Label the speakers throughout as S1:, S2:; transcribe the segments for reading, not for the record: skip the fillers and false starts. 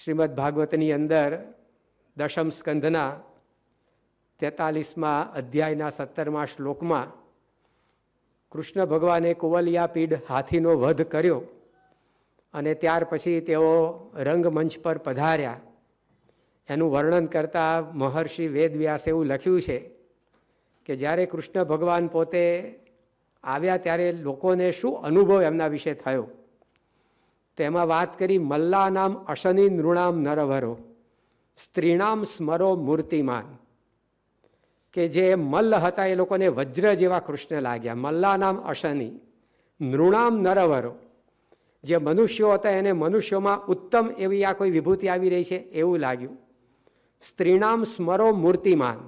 S1: શ્રીમદ ભાગવતની અંદર દશમ સ્કંધના 43મા અધ્યાયના 17મા શ્લોકમાં કૃષ્ણ ભગવાને કુવલિયાપીડ હાથીનો વધ કર્યો અને ત્યાર પછી તેઓ રંગમંચ પર પધાર્યા. એનું વર્ણન કરતા મહર્ષિ વેદવ્યાસે એવું લખ્યું છે કે જ્યારે કૃષ્ણ ભગવાન પોતે આવ્યા ત્યારે લોકોને શું અનુભવ એમના વિશે થયો. તો એમાં વાત કરી, મલ્લાનામ અશનિ નૃણામ નરવરો સ્ત્રીણામ સ્મરો મૂર્તિમાન, કે જે મલ્લ હતા એ લોકોને વજ્ર જેવા કૃષ્ણ લાગ્યા. મલ્લાનામ અશનિ નૃણામ નરવરો, જે મનુષ્યો હતા એને મનુષ્યોમાં ઉત્તમ એવી આ કોઈ વિભૂતિ આવી રહી છે એવું લાગ્યું. સ્ત્રીણામ સ્મરો મૂર્તિમાન,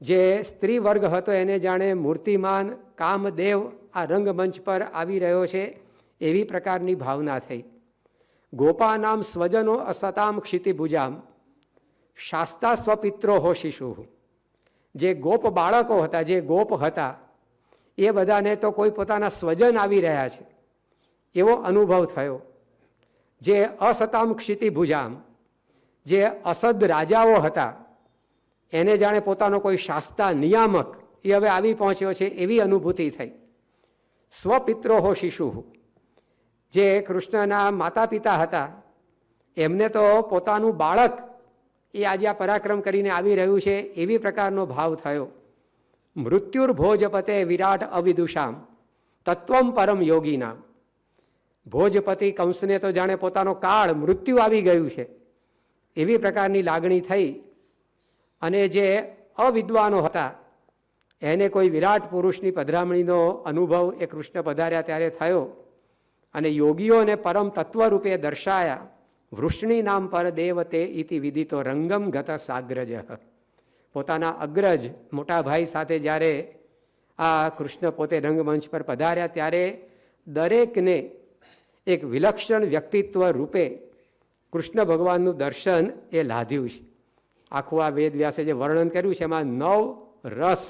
S1: જે સ્ત્રી વર્ગ હતો એને જાણે મૂર્તિમાન કામદેવ આ રંગમંચ પર આવી રહ્યો છે એવી પ્રકારની ભાવના થઈ. ગોપાનામ સ્વજનો અસતામ ક્ષિતિભુજામ શાસ્તા સ્વપિત્રો હો શિશુ, જે ગોપ બાળકો હતા, જે ગોપ હતા એ બધાને તો કોઈ પોતાના સ્વજન આવી રહ્યા છે એવો અનુભવ થયો. જે અસતામ ક્ષિતિભુજામ, જે અસદ રાજાઓ હતા એને જાણે પોતાનો કોઈ શાસ્તા નિયામક એ હવે આવી પહોંચ્યો છે એવી અનુભૂતિ થઈ. સ્વપિત્રો હો શિશુ, જે કૃષ્ણના માતા પિતા હતા એમને તો પોતાનું બાળક એ આજે આ પરાક્રમ કરીને આવી રહ્યું છે એવી પ્રકારનો ભાવ થયો. મૃત્યુર્ભોજપતે વિરાટ અવિદુષામ તત્વમ પરમ યોગીના, ભોજપતિ કંસને તો જાણે પોતાનો કાળ મૃત્યુ આવી ગયું છે એવી પ્રકારની લાગણી થઈ. અને જે અવિદ્વાનો હતા એને કોઈ વિરાટ પુરુષની પધરામણીનો અનુભવ એ કૃષ્ણ પધાર્યા ત્યારે થયો. અને યોગીઓને પરમ તત્વ રૂપે દર્શાયા. વૃષ્ણિ નામ પર દેવતે ઇતિ વિદિતો રંગમ ગત સાગ્રજ, પોતાના અગ્રજ મોટા ભાઈ સાથે જ્યારે આ કૃષ્ણ પોતે રંગમંચ પર પધાર્યા ત્યારે દરેકને એક વિલક્ષણ વ્યક્તિત્વ રૂપે કૃષ્ણ ભગવાનનું દર્શન એ લાદ્યું છે. આખું આ વેદવ્યાસે જે વર્ણન કર્યું છે એમાં 9 રસ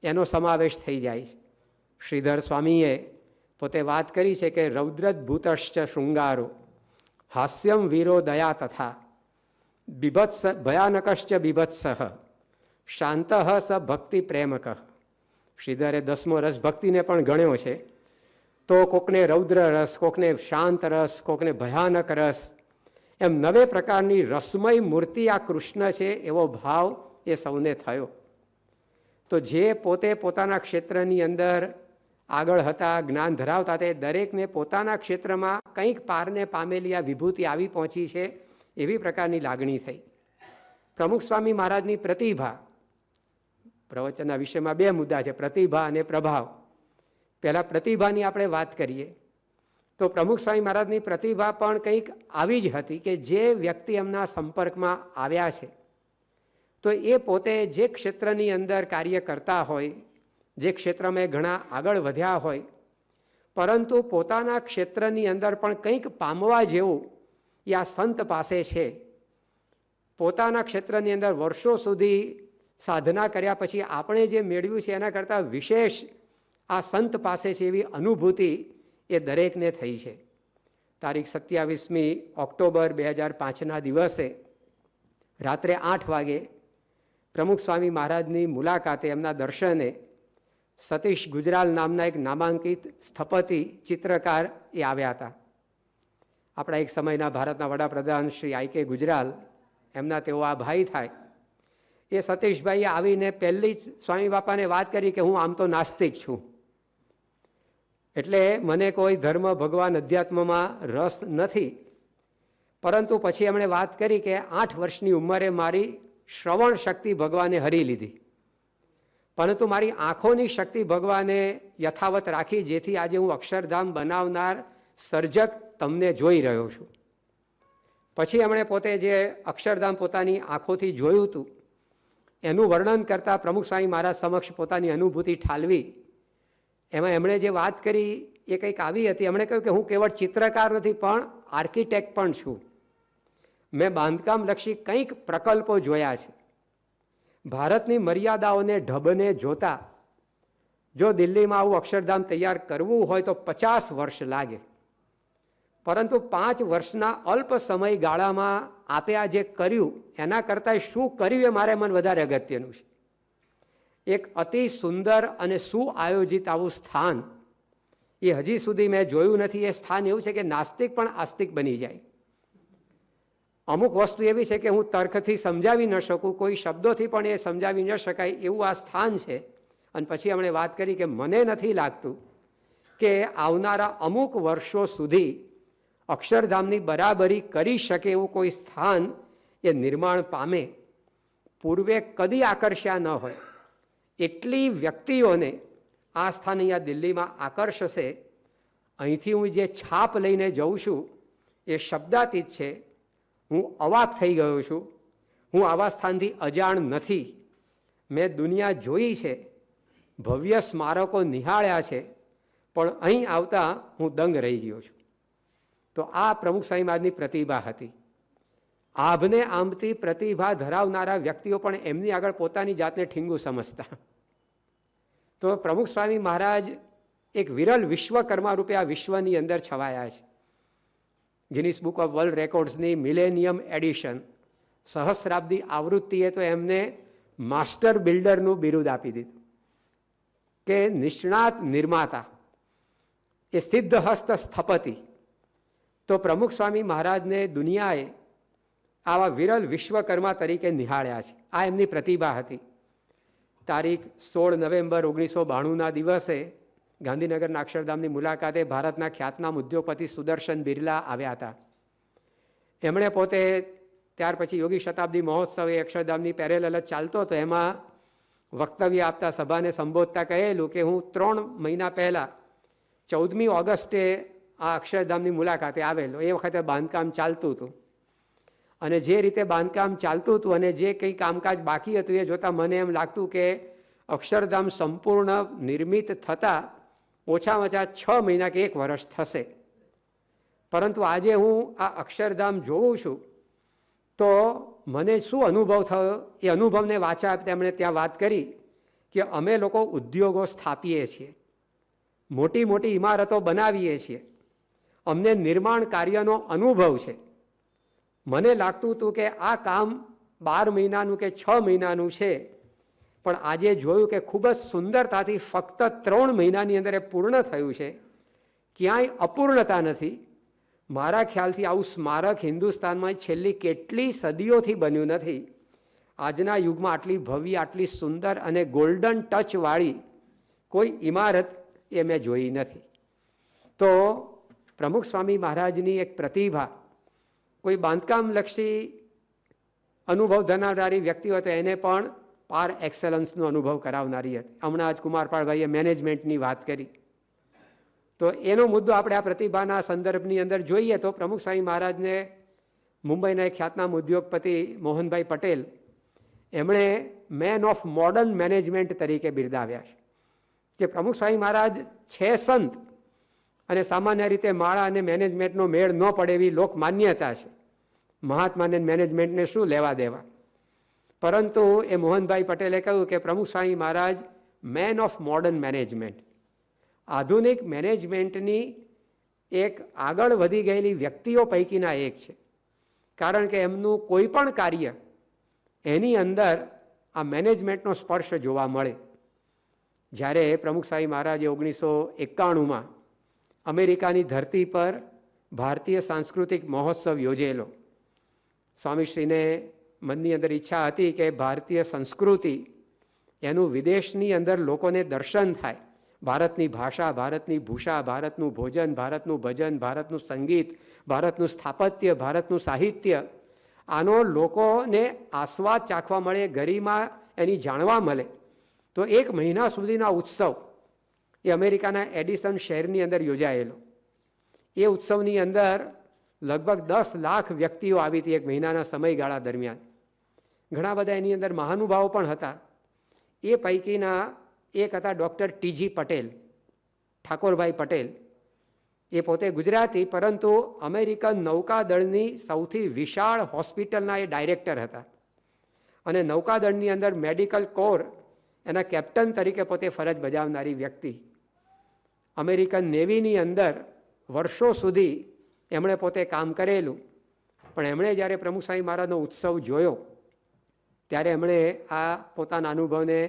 S1: એનો સમાવેશ થઈ જાય છે. શ્રીધર સ્વામીએ પોતે વાત કરી છે કે રૌદ્રદભૂતશ્ચ શૃંગારો હાસ્યમ વીરો દયા તથા બીભત્સ ભયાનકશ્ચ બીભત્સઃ શાંત સ ભક્તિ પ્રેમક. શ્રીધરે 10મો રસ ભક્તિને પણ ગણ્યો છે. તો કોકને રૌદ્ર રસ, કોકને શાંત રસ, કોકને ભયાનક રસ, એમ 9 પ્રકારની રસમય મૂર્તિ આ કૃષ્ણ છે એવો ભાવ એ સૌને થયો. તો જે પોતે પોતાના ક્ષેત્રની અંદર આગળ હતા, જ્ઞાન ધરાવતા, તે દરેકને પોતાના ક્ષેત્રમાં કંઈક પારને પામેલી આ વિભૂતિ આવી પહોંચી છે એવી પ્રકારની લાગણી થઈ. પ્રમુખ સ્વામી મહારાજની પ્રતિભા, પ્રવચનના વિષયમાં 2 મુદ્દા છે, પ્રતિભા અને પ્રભાવ. પહેલાં પ્રતિભાની આપણે વાત કરીએ તો પ્રમુખ સ્વામી મહારાજની પ્રતિભા પણ કંઈક આવી જ હતી કે જે વ્યક્તિ એમના સંપર્કમાં આવ્યા છે તો એ પોતે જે ક્ષેત્રની અંદર કાર્ય કરતા હોય, જે ક્ષેત્રમાં ઘણા આગળ વધ્યા હોય, પરંતુ પોતાના ક્ષેત્રની અંદર પણ કંઈક પામવા જેવું એ આ સંત પાસે છે. પોતાના ક્ષેત્રની અંદર વર્ષો સુધી સાધના કર્યા પછી આપણે જે મેળવ્યું છે એના કરતાં વિશેષ આ સંત પાસે છે એવી અનુભૂતિ એ દરેકને થઈ છે. તારીખ 27મી ઓક્ટોબર 2005ના દિવસે રાત્રે 8 વાગે પ્રમુખ સ્વામી મહારાજની મુલાકાતે, એમના દર્શને સતીશ ગુજરાલ નામના એક નામાંકિત સ્થપતિ ચિત્રકાર એ આવ્યા હતા. આપણા એક સમયના ભારતના વડાપ્રધાન શ્રી આઈ કે ગુજરાલ, એમના તેઓ આ ભાઈ થાય. એ સતીશભાઈએ આવીને પહેલી જ સ્વામી બાપાને વાત કરી કે હું આમ તો નાસ્તિક છું, એટલે મને કોઈ ધર્મ, ભગવાન, અધ્યાત્મમાં રસ નથી. પરંતુ પછી એમણે વાત કરી કે 8 વર્ષની ઉંમરે મારી શ્રવણ શક્તિ ભગવાને હરી લીધી, પરંતુ મારી આંખોની શક્તિ ભગવાને યથાવત રાખી, જેથી આજે હું અક્ષરધામ બનાવનાર સર્જક તમને જોઈ રહ્યો છું. પછી એમણે પોતે જે અક્ષરધામ પોતાની આંખોથી જોયું હતું એનું વર્ણન કરતા પ્રમુખ સ્વામી મહારાજ સમક્ષ પોતાની અનુભૂતિ ઠાલવી. એમાં એમણે જે વાત કરી એ કંઈક આવી હતી. એમણે કહ્યું કે હું કેવળ ચિત્રકાર નથી પણ આર્કિટેક્ટ પણ છું. મેં બાંધકામલક્ષી કંઈક પ્રકલ્પો જોયા છે. ભારતની મર્યાદાઓને ઢબને જોતા જો દિલ્હીમાં આવું અક્ષરધામ તૈયાર કરવું હોય તો 50 વર્ષ લાગે. પરંતુ 5 વર્ષના અલ્પ સમયગાળામાં આપે આ જે કર્યું એના કરતાં શું કર્યું એ મારે મને વધારે અગત્યનું છે. એક અતિ સુંદર અને સુઆયોજિત આવું સ્થાન એ હજી સુધી મેં જોયું નથી. એ સ્થાન એવું છે કે નાસ્તિક પણ આસ્તિક બની જાય. અમુક વસ્તુ એવી છે કે હું તર્કથી સમજાવી ન શકું, કોઈ શબ્દોથી પણ એ સમજાવી ન શકાય એવું આ સ્થાન છે. અને પછી એમણે વાત કરી કે મને નથી લાગતું કે આવનારા અમુક વર્ષો સુધી અક્ષરધામની બરાબરી કરી શકે એવું કોઈ સ્થાન એ નિર્માણ પામે. પૂર્વે કદી આકર્ષ્યા ન હોય એટલી વ્યક્તિઓને આ સ્થાન અહીંયા દિલ્હીમાં આકર્ષશે. અહીંથી હું જે છાપ લઈને જઉં છું એ શબ્દાતીત છે. હું અવાક થઈ ગયો છું. હું આવા સ્થાનથી અજાણ નથી. મેં દુનિયા જોઈ છે, ભવ્ય સ્મારકો નિહાળ્યા છે, પણ અહીં આવતા હું દંગ રહી ગયો છું. તો આ પ્રમુખ સ્વામી મહારાજની પ્રતિભા હતી. આભને આંબતી પ્રતિભા ધરાવનારા વ્યક્તિઓ પણ એમની આગળ પોતાની જાતને ઠીંગુ સમજતા. તો પ્રમુખ સ્વામી મહારાજ એક વિરલ વિશ્વકર્મા રૂપે આ વિશ્વની અંદર છવાયા છે. ગિનિસ બુક ઓફ વર્લ્ડ રેકોર્ડ્સની મિલેનિયમ એડિશન સહસ્રાબ્દી આવૃત્તિએ તો એમને માસ્ટર બિલ્ડરનું બિરુદ આપી દીધું કે નિષ્ણાત નિર્માતા, એ સિદ્ધહસ્ત સ્થપતિ. તો પ્રમુખ સ્વામી મહારાજને દુનિયાએ આવા વિરલ વિશ્વકર્મા તરીકે નિહાળ્યા છે. આ એમની પ્રતિભા હતી. તારીખ 16 નવેમ્બર 1992ના દિવસે ગાંધીનગરના અક્ષરધામની મુલાકાતે ભારતના ખ્યાતનામ ઉદ્યોગપતિ સુદર્શન બિરલા આવ્યા હતા. એમણે પોતે ત્યાર પછી યોગી શતાબ્દી મહોત્સવ એ અક્ષરધામની પેરેલલ જ ચાલતો હતો, એમાં વક્તવ્ય આપતા સભાને સંબોધતા કહેલું કે હું 3 મહિના પહેલાં 14મી ઓગસ્ટે આ અક્ષરધામની મુલાકાતે આવેલો. એ વખતે બાંધકામ ચાલતું હતું અને જે રીતે બાંધકામ ચાલતું હતું અને જે કંઈ કામકાજ બાકી હતું એ જોતાં મને એમ લાગતું કે અક્ષરધામ સંપૂર્ણ નિર્મિત થતાં ઓછામાં ઓછા 6 મહિના કે 1 વર્ષ થશે. પરંતુ આજે હું આ અક્ષરધામ જોઉં છું તો મને શું અનુભવ થયો એ અનુભવને વાચા આપતા એમણે ત્યાં વાત કરી કે અમે લોકો ઉદ્યોગો સ્થાપીએ છીએ, મોટી મોટી ઇમારતો બનાવીએ છીએ, અમને નિર્માણ કાર્યનો અનુભવ છે. મને લાગતું હતું કે આ કામ 12 મહિનાનું કે 6 મહિનાનું છે, પણ આજે જોયું કે ખૂબ જ સુંદરતાથી ફક્ત 3 મહિનાની અંદર એ પૂર્ણ થયું છે. ક્યાંય અપૂર્ણતા નથી. મારા ખ્યાલથી આવું સ્મારક હિન્દુસ્તાનમાં છેલ્લી કેટલી સદીઓથી બન્યું નથી. આજના યુગમાં આટલી ભવ્ય, આટલી સુંદર અને ગોલ્ડન ટચવાળી કોઈ ઇમારત એ મેં જોઈ નથી. તો પ્રમુખ સ્વામી મહારાજની એક પ્રતિભા કોઈ બાંધકામલક્ષી અનુભવ ધરાવનારી વ્યક્તિ હોય તો એને પણ પાર એક્સેલન્સનો અનુભવ કરાવનારી હતી. હમણાં જ કુમારપાળભાઈએ મેનેજમેન્ટની વાત કરી, તો એનો મુદ્દો આપણે આ પ્રતિભાના સંદર્ભની અંદર જોઈએ તો પ્રમુખ સ્વામી મહારાજને મુંબઈના એક ખ્યાતનામ ઉદ્યોગપતિ મોહનભાઈ પટેલ એમણે મેન ઓફ મોડર્ન મેનેજમેન્ટ તરીકે બિરદાવ્યા છે. કે પ્રમુખ સ્વામી મહારાજ છે સંત અને સામાન્ય રીતે માળા અને મેનેજમેન્ટનો મેળ ન પડે એવી લોક માન્યતા છે. મહાત્માને મેનેજમેન્ટને શું લેવા દેવા. પરંતુ એ મોહનભાઈ પટેલે કહ્યું કે પ્રમુખ સ્વામી મહારાજ મેન ઓફ મોડર્ન મેનેજમેન્ટ, આધુનિક મેનેજમેન્ટની એક આગળ વધી ગયેલી વ્યક્તિઓ પૈકીના એક છે. કારણ કે એમનું કોઈ પણ કાર્ય એની અંદર આ મેનેજમેન્ટનો સ્પર્શ જોવા મળે. જ્યારે પ્રમુખ સ્વામી મહારાજે 1991માં અમેરિકાની ધરતી પર ભારતીય સાંસ્કૃતિક મહોત્સવ યોજેલો. સ્વામીશ્રીને મનની અંદર ઈચ્છા હતી કે ભારતીય સંસ્કૃતિ એનું વિદેશની અંદર લોકોને દર્શન થાય. ભારતની ભાષા, ભારતની ભૂષા, ભારતનું ભોજન, ભારતનું ભજન, ભારતનું સંગીત, ભારતનું સ્થાપત્ય, ભારતનું સાહિત્ય, આનો લોકોને આસ્વાદ ચાખવા મળે, ગરિમા એની જાણવા મળે. તો 1 મહિના સુધીના ઉત્સવ એ અમેરિકાના એડિસન શહેરની અંદર યોજાયેલો. એ ઉત્સવની અંદર લગભગ 10 લાખ વ્યક્તિઓ આવી હતી 1 મહિનાના સમયગાળા દરમિયાન. ઘણા બધા એની અંદર મહાનુભાવો પણ હતા. એ પૈકીના એક હતા ડૉક્ટર ટીજી પટેલ, ઠાકોરભાઈ પટેલ. એ પોતે ગુજરાતી, પરંતુ અમેરિકન નૌકાદળની સૌથી વિશાળ હોસ્પિટલના એ ડાયરેક્ટર હતા અને નૌકાદળની અંદર મેડિકલ કોર એના કેપ્ટન તરીકે પોતે ફરજ બજાવનારી વ્યક્તિ. અમેરિકન નેવીની અંદર વર્ષો સુધી એમણે પોતે કામ કરેલું, પણ એમણે જ્યારે પ્રમુખ સ્વામી મહારાજનો ઉત્સવ જોયો ત્યારે એમણે આ પોતાના અનુભવને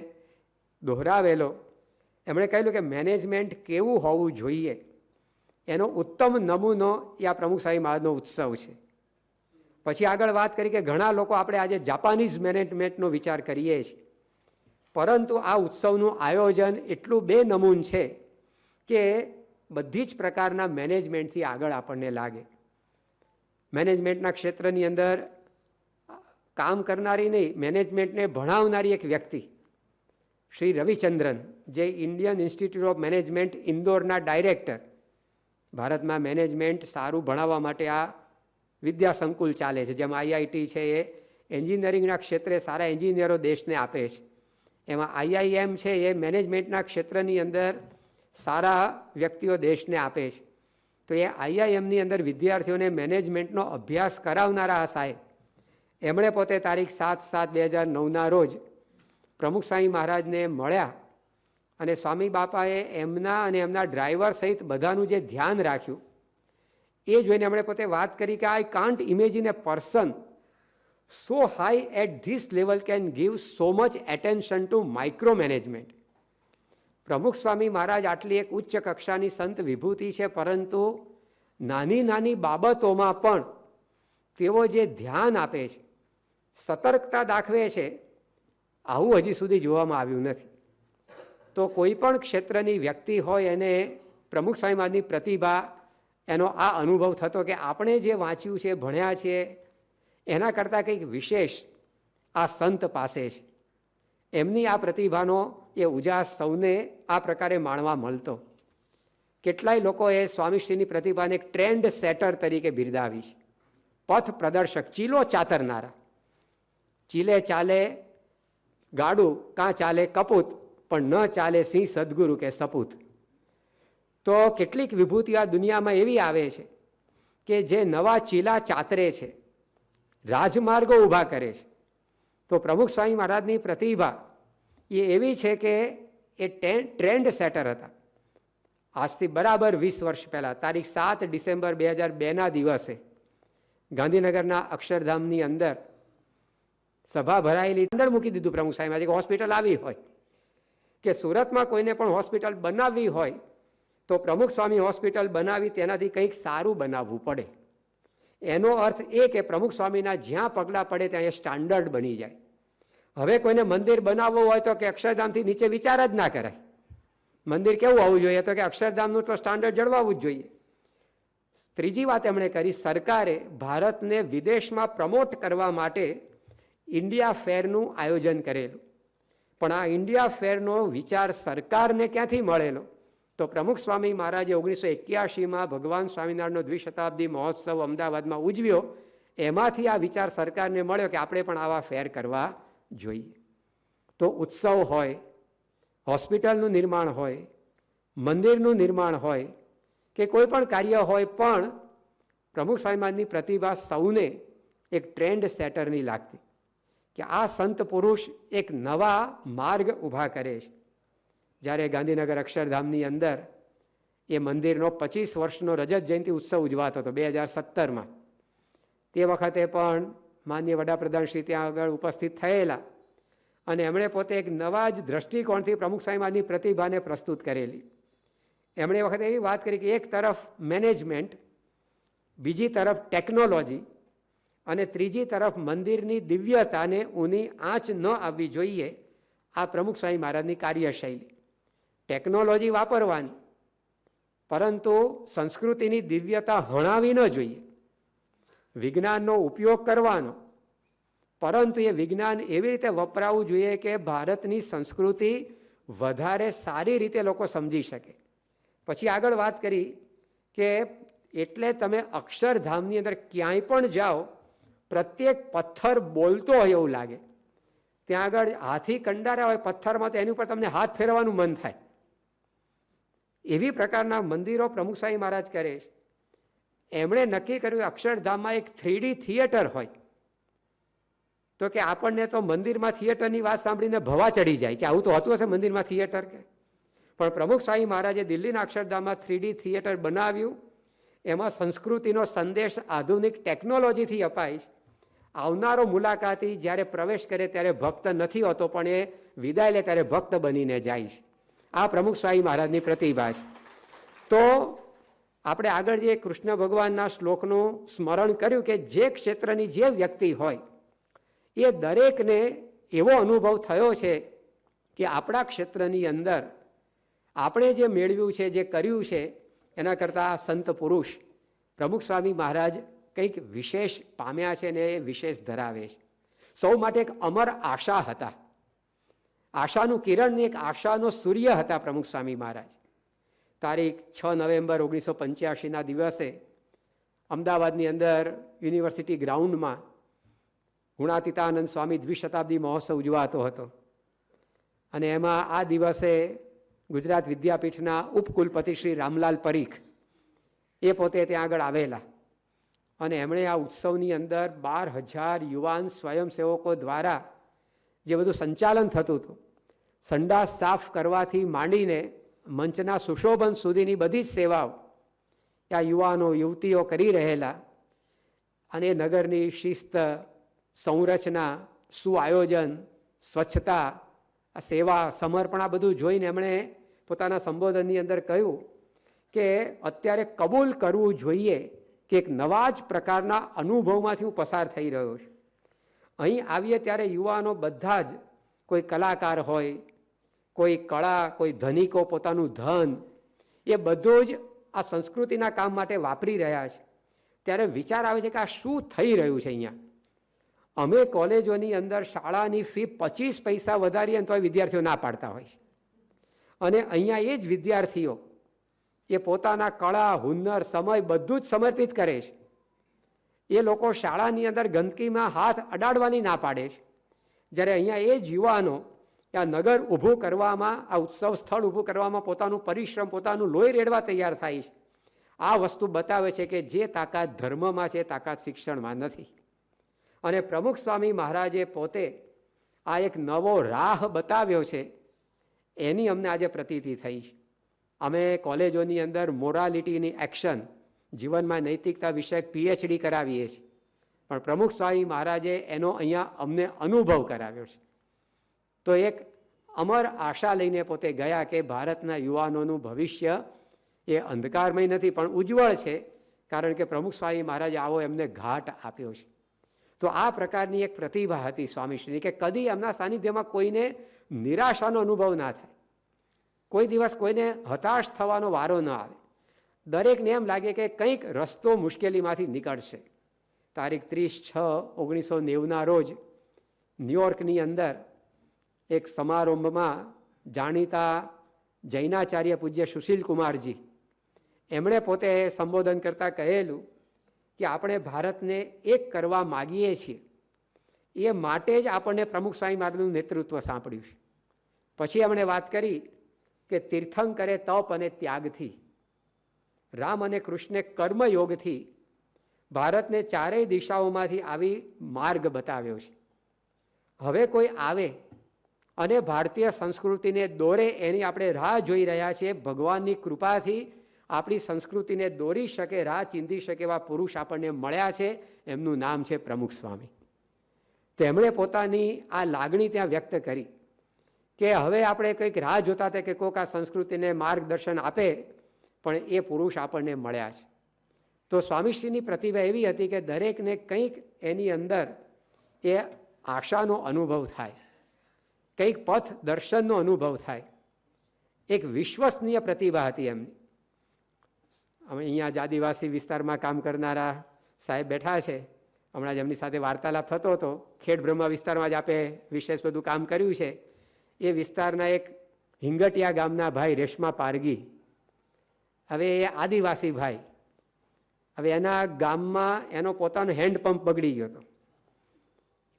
S1: દોહરાવેલો. એમણે કહેલું કે મેનેજમેન્ટ કેવું હોવું જોઈએ એનો ઉત્તમ નમૂનો એ આ પ્રમુખ સ્વામી મહારાજનો ઉત્સવ છે. પછી આગળ વાત કરી કે ઘણા લોકો આપણે આજે જાપાનીઝ મેનેજમેન્ટનો વિચાર કરીએ છીએ, પરંતુ આ ઉત્સવનું આયોજન એટલું બેનમૂન છે કે બધી જ પ્રકારના મેનેજમેન્ટથી આગળ આપણને લાગે. મેનેજમેન્ટના ક્ષેત્રની અંદર કામ કરનારી નહીં, મેનેજમેન્ટને ભણાવનારી એક વ્યક્તિ શ્રી રવિચંદ્રન, જે ઇન્ડિયન ઇન્સ્ટિટ્યૂટ ઓફ મેનેજમેન્ટ ઇન્દોરના ડાયરેક્ટર. ભારતમાં મેનેજમેન્ટ સારું ભણાવવા માટે આ વિદ્યા સંકુલ ચાલે છે. જેમ આઈઆઈટી છે એ એન્જિનિયરિંગના ક્ષેત્રે સારા એન્જિનિયરો દેશને આપે છે, એમાં આઈઆઈએમ છે એ મેનેજમેન્ટના ક્ષેત્રની અંદર સારા વ્યક્તિઓ દેશને આપે છે. તો એ આઈઆઈએમની અંદર વિદ્યાર્થીઓને મેનેજમેન્ટનો અભ્યાસ કરાવનારા આ સાહેબ, એમણે પોતે તારીખ 7/7/2009 રોજ પ્રમુખ સ્વામી મહારાજને મળ્યા અને સ્વામી બાપાએ એમના અને એમના ડ્રાઈવર સહિત બધાનું જે ધ્યાન રાખ્યું એ જોઈને એમણે પોતે વાત કરી કે I can't imagine a person so high at this level can give so much attention to micro management. Pramukh Swami મહારાજ આટલી એક ઉચ્ચ કક્ષાની સંત વિભૂતિ છે, પરંતુ નાની નાની બાબતોમાં પણ તેઓ જે ધ્યાન આપે છે, સતર્કતા દાખવે છે, આવું હજી સુધી જોવામાં આવ્યું નથી. તો કોઈ પણ ક્ષેત્રની વ્યક્તિ હોય એને પ્રમુખ સ્વામી મહારાજની પ્રતિભા, એનો આ અનુભવ થતો કે આપણે જે વાંચ્યું છે, ભણ્યા છે, એના કરતાં કંઈક વિશેષ આ સંત પાસે છે. એમની આ પ્રતિભાનો એ ઉજાસ સૌને આ પ્રકારે માણવા મળતો. કેટલાય લોકોએ સ્વામીશ્રીની પ્રતિભાને એક ટ્રેન્ડ સેટર તરીકે બિરદાવી છે, પથ પ્રદર્શક, ચીલો ચાતરનારા. ચીલે ચાલે ગાડું, કાં ચાલે કપૂત, પણ ન ચાલે સિંહ સદગુરુ કે સપૂત. તો કેટલીક વિભૂતિ આ દુનિયામાં એવી આવે છે કે જે નવા ચીલા ચાતરે છે, રાજમાર્ગો ઊભા કરે છે. તો પ્રમુખ સ્વામી મહારાજની પ્રતિભા એ એવી છે કે એ ટ્રેન્ડ સેટર હતા. આજથી બરાબર 20 વર્ષ પહેલાં તારીખ 7 ડિસેમ્બર 2002ના દિવસે ગાંધીનગરના અક્ષરધામની અંદર સભા ભરાયેલી. અંદર મૂકી દીધું પ્રમુખ સ્વામી મહારાજે કે હોસ્પિટલ આવી હોય કે સુરતમાં કોઈને પણ હોસ્પિટલ બનાવવી હોય તો પ્રમુખ સ્વામી હોસ્પિટલ બનાવી તેનાથી કંઈક સારું બનાવવું પડે. એનો અર્થ એ કે પ્રમુખ સ્વામીના જ્યાં પગલાં પડે ત્યાં એ સ્ટાન્ડર્ડ બની જાય. હવે કોઈને મંદિર બનાવવું હોય તો કે અક્ષરધામથી નીચે વિચાર જ ના કરાય. મંદિર કેવું હોવું જોઈએ? તો કે અક્ષરધામનું તો સ્ટાન્ડર્ડ જળવાવું જ જોઈએ. ત્રીજી વાત એમણે કરી, સરકારે ભારતને વિદેશમાં પ્રમોટ કરવા માટે ઇન્ડિયા ફેરનું આયોજન કરેલું, પણ આ ઇન્ડિયા ફેરનો વિચાર સરકારને ક્યાંથી મળેલો? તો પ્રમુખ સ્વામી મહારાજે 1981માં ભગવાન સ્વામિનારાયણનો દ્વિશતાબ્દી મહોત્સવ અમદાવાદમાં ઉજવ્યો. એમાંથી આ વિચાર સરકારને મળ્યો કે આપણે પણ આવા ફેર કરવા જોઈએ. તો ઉત્સવ હોય, હોસ્પિટલનું નિર્માણ હોય, મંદિરનું નિર્માણ હોય કે કોઈ પણ કાર્ય હોય, પણ પ્રમુખ સ્વામી મહારાજની પ્રતિભા સૌને એક ટ્રેન્ડ સેટરની લાગતી કે આ સંત પુરુષ એક નવા માર્ગ ઊભા કરે છે. જ્યારે ગાંધીનગર અક્ષરધામની અંદર એ મંદિરનો 25 વર્ષનો રજત જયંતિ ઉત્સવ ઉજવાતો હતો 2017માં, તે વખતે પણ માનનીય વડાપ્રધાન શ્રી ત્યાં આગળ ઉપસ્થિત થયેલા અને એમણે પોતે એક નવા જ દ્રષ્ટિકોણથી પ્રમુખ સ્વામી મહારાજની પ્રતિભાને પ્રસ્તુત કરેલી. એમણે એ વખતે એવી વાત કરી કે એક તરફ મેનેજમેન્ટ, બીજી તરફ ટેકનોલોજી અને ત્રીજી તરફ મંદિરની દિવ્યતાને ઊની આંચ ન આવવી જોઈએ. આ પ્રમુખ સ્વામી મહારાજની કાર્યશૈલી. ટેકનોલોજી વાપરવાની, પરંતુ સંસ્કૃતિની દિવ્યતા હણાવી ન જોઈએ. વિજ્ઞાનનો ઉપયોગ કરવાનો, પરંતુ એ વિજ્ઞાન એવી રીતે વપરાવું જોઈએ કે ભારતની સંસ્કૃતિ વધારે સારી રીતે લોકો સમજી શકે. પછી આગળ વાત કરી કે એટલે તમે અક્ષરધામની અંદર ક્યાંય પણ જાઓ, પ્રત્યેક પથ્થર બોલતો હોય એવું લાગે. ત્યાં આગળ હાથી કંડારા હોય પથ્થરમાં, તો એની ઉપર તમને હાથ ફેરવાનું મન થાય. એવી પ્રકારના મંદિરો પ્રમુખ સ્વામી મહારાજ કરે છે. એમણે નક્કી કર્યું અક્ષરધામમાં એક 3D થિયેટર હોય. તો કે આપણને તો મંદિરમાં થિયેટરની વાત સાંભળીને ભવા ચડી જાય કે આવું તો હોતું હશે મંદિરમાં થિયેટર કે. પણ પ્રમુખ સ્વામી મહારાજે દિલ્હીના અક્ષરધામમાં 3D થિયેટર બનાવ્યું. એમાં સંસ્કૃતિનો સંદેશ આધુનિક ટેકનોલોજીથી અપાય છે. આવનારો મુલાકાતી જ્યારે પ્રવેશ કરે ત્યારે ભક્ત નથી હોતો, પણ એ વિદાય લે ત્યારે ભક્ત બનીને જાય છે. આ પ્રમુખ સ્વામી મહારાજની પ્રતિભા છે. તો આપણે આગળ જે કૃષ્ણ ભગવાનના શ્લોકનું સ્મરણ કર્યું કે જે ક્ષેત્રની જે વ્યક્તિ હોય એ દરેકને એવો અનુભવ થયો છે કે આપણા ક્ષેત્રની અંદર આપણે જે મેળવ્યું છે, જે કર્યું છે, એના કરતાં સંત પુરુષ પ્રમુખ સ્વામી મહારાજ કંઈક વિશેષ પામ્યા છે ને એ વિશેષ ધરાવે છે. સૌ માટે એક અમર આશા હતા. આશાનું કિરણ, એક આશાનો સૂર્ય હતા પ્રમુખ સ્વામી મહારાજ. તારીખ 6 નવેમ્બર 1985ના દિવસે અમદાવાદની અંદર યુનિવર્સિટી ગ્રાઉન્ડમાં ગુણાતીતાનંદ સ્વામી દ્વિશતાબ્દી મહોત્સવ ઉજવાતો હતો. અને એમાં આ દિવસે ગુજરાત વિદ્યાપીઠના ઉપકુલપતિ શ્રી રામલાલ પરીખ એ પોતે ત્યાં આગળ આવેલા અને એમણે આ ઉત્સવની અંદર 12,000 યુવાન સ્વયંસેવકો દ્વારા જે બધું સંચાલન થતું હતું, સંડાસ સાફ કરવાથી માંડીને મંચના સુશોભન સુધીની બધી જ સેવાઓ આ યુવાનો યુવતીઓ કરી રહેલા. અને નગરની શિસ્ત, સંરચના, સુઆયોજન, સ્વચ્છતા, સેવા, સમર્પણ, આ બધું જોઈને એમણે પોતાના સંબોધનની અંદર કહ્યું કે અત્યારે કબૂલ કરવું જોઈએ કે એક નવા જ પ્રકારના અનુભવમાંથી હું પસાર થઈ રહ્યો છું. અહીં આવીએ ત્યારે યુવાનો બધા જ, કોઈ કલાકાર હોય, કોઈ કળા, કોઈ ધનિકો પોતાનું ધન, એ બધું જ આ સંસ્કૃતિના કામ માટે વાપરી રહ્યા છે. ત્યારે વિચાર આવે છે કે આ શું થઈ રહ્યું છે અહીંયા. અમે કોલેજોની અંદર શાળાની ફી 25 પૈસા વધારીએ તો વિદ્યાર્થીઓ ના પાડતા હોય છે. અને અહીંયા એ જ વિદ્યાર્થીઓ એ પોતાના કળા, હુનર, સમય બધું જ સમર્પિત કરે છે. એ લોકો શાળાની અંદર ગંદકીમાં હાથ અડાડવાની ના પાડે છે. જ્યારે અહીંયા એ જ યુવાનો આ નગર ઊભું કરવામાં, આ ઉત્સવ સ્થળ ઊભું કરવામાં પોતાનું પરિશ્રમ, પોતાનું લોહી રેડવા તૈયાર થાય છે. આ વસ્તુ બતાવે છે કે જે તાકાત ધર્મમાં છે, તાકાત શિક્ષણમાં નથી. અને પ્રમુખ સ્વામી મહારાજે પોતે આ એક નવો રાહ બતાવ્યો છે, એની અમને આજે પ્રતીતિ થઈ છે. અમે કોલેજોની અંદર મોરાલિટીની એક્શન, જીવનમાં નૈતિકતા વિષયક PhD કરાવીએ છીએ, પણ પ્રમુખ સ્વામી મહારાજે એનો અહીંયા અમને અનુભવ કરાવ્યો છે. તો એક અમર આશા લઈને પોતે ગયા કે ભારતના યુવાનોનું ભવિષ્ય એ અંધકારમય નથી પણ ઉજ્જવળ છે, કારણ કે પ્રમુખ સ્વામી મહારાજે આવો એમને ઘાટ આપ્યો છે. તો આ પ્રકારની એક પ્રતિભા હતી સ્વામીશ્રીની કે કદી એમના સાનિધ્યમાં કોઈને નિરાશાનો અનુભવ ના થાય, કોઈ દિવસ કોઈને હતાશ થવાનો વારો ન આવે. દરેકને એમ લાગે કે કંઈક રસ્તો મુશ્કેલીમાંથી નીકળશે. તારીખ 30/6/1990ના રોજ ન્યુયોર્કની અંદર એક સમારંભમાં જાણીતા જૈનાચાર્ય પૂજ્ય સુશીલ કુમારજી એમણે પોતે સંબોધન કરતાં કહેલું કે આપણે ભારતને એક કરવા માગીએ છીએ, એ માટે જ આપણને પ્રમુખ સ્વામી મહારાજનું નેતૃત્વ સાંપડ્યું છે. પછી એમણે વાત કરી કે તીર્થંકરે તપ અને ત્યાગથી, રામ અને કૃષ્ણે કર્મયોગથી ભારતને ચારેય દિશાઓમાંથી આવી માર્ગ બતાવ્યો છે. હવે કોઈ આવે અને ભારતીય સંસ્કૃતિને દોરે એની આપણે રાહ જોઈ રહ્યા છીએ. ભગવાનની કૃપાથી આપણી સંસ્કૃતિને દોરી શકે, રાહ ચીંધી શકે એવા પુરુષ આપણને મળ્યા છે. એમનું નામ છે પ્રમુખ સ્વામી. તેમણે પોતાની આ લાગણી ત્યાં વ્યક્ત કરી કે હવે આપણે કંઈક રાહ જોતા હતા કે કોઈક આ સંસ્કૃતિને માર્ગદર્શન આપે, પણ એ પુરુષ આપણને મળ્યા છે. તો સ્વામીશ્રીની પ્રતિભા એવી હતી કે દરેકને કંઈક એની અંદર એ આશાનો અનુભવ થાય, કંઈક પથ દર્શનનો અનુભવ થાય. એક વિશ્વસનીય પ્રતિભા હતી એમની. અમે અહીંયા જ આદિવાસી વિસ્તારમાં કામ કરનારા સાહેબ બેઠા છે, હમણાં જ એમની સાથે વાર્તાલાપ થતો હતો. ખેડ બ્રહ્મા વિસ્તારમાં જ આપે વિશેષ બધું કામ કર્યું છે. એ વિસ્તારના એક હિંગટિયા ગામના ભાઈ રેશમા પારગી, હવે એ આદિવાસી ભાઈ, હવે એના ગામમાં એનો પોતાનો હેન્ડપંપ બગડી ગયો હતો.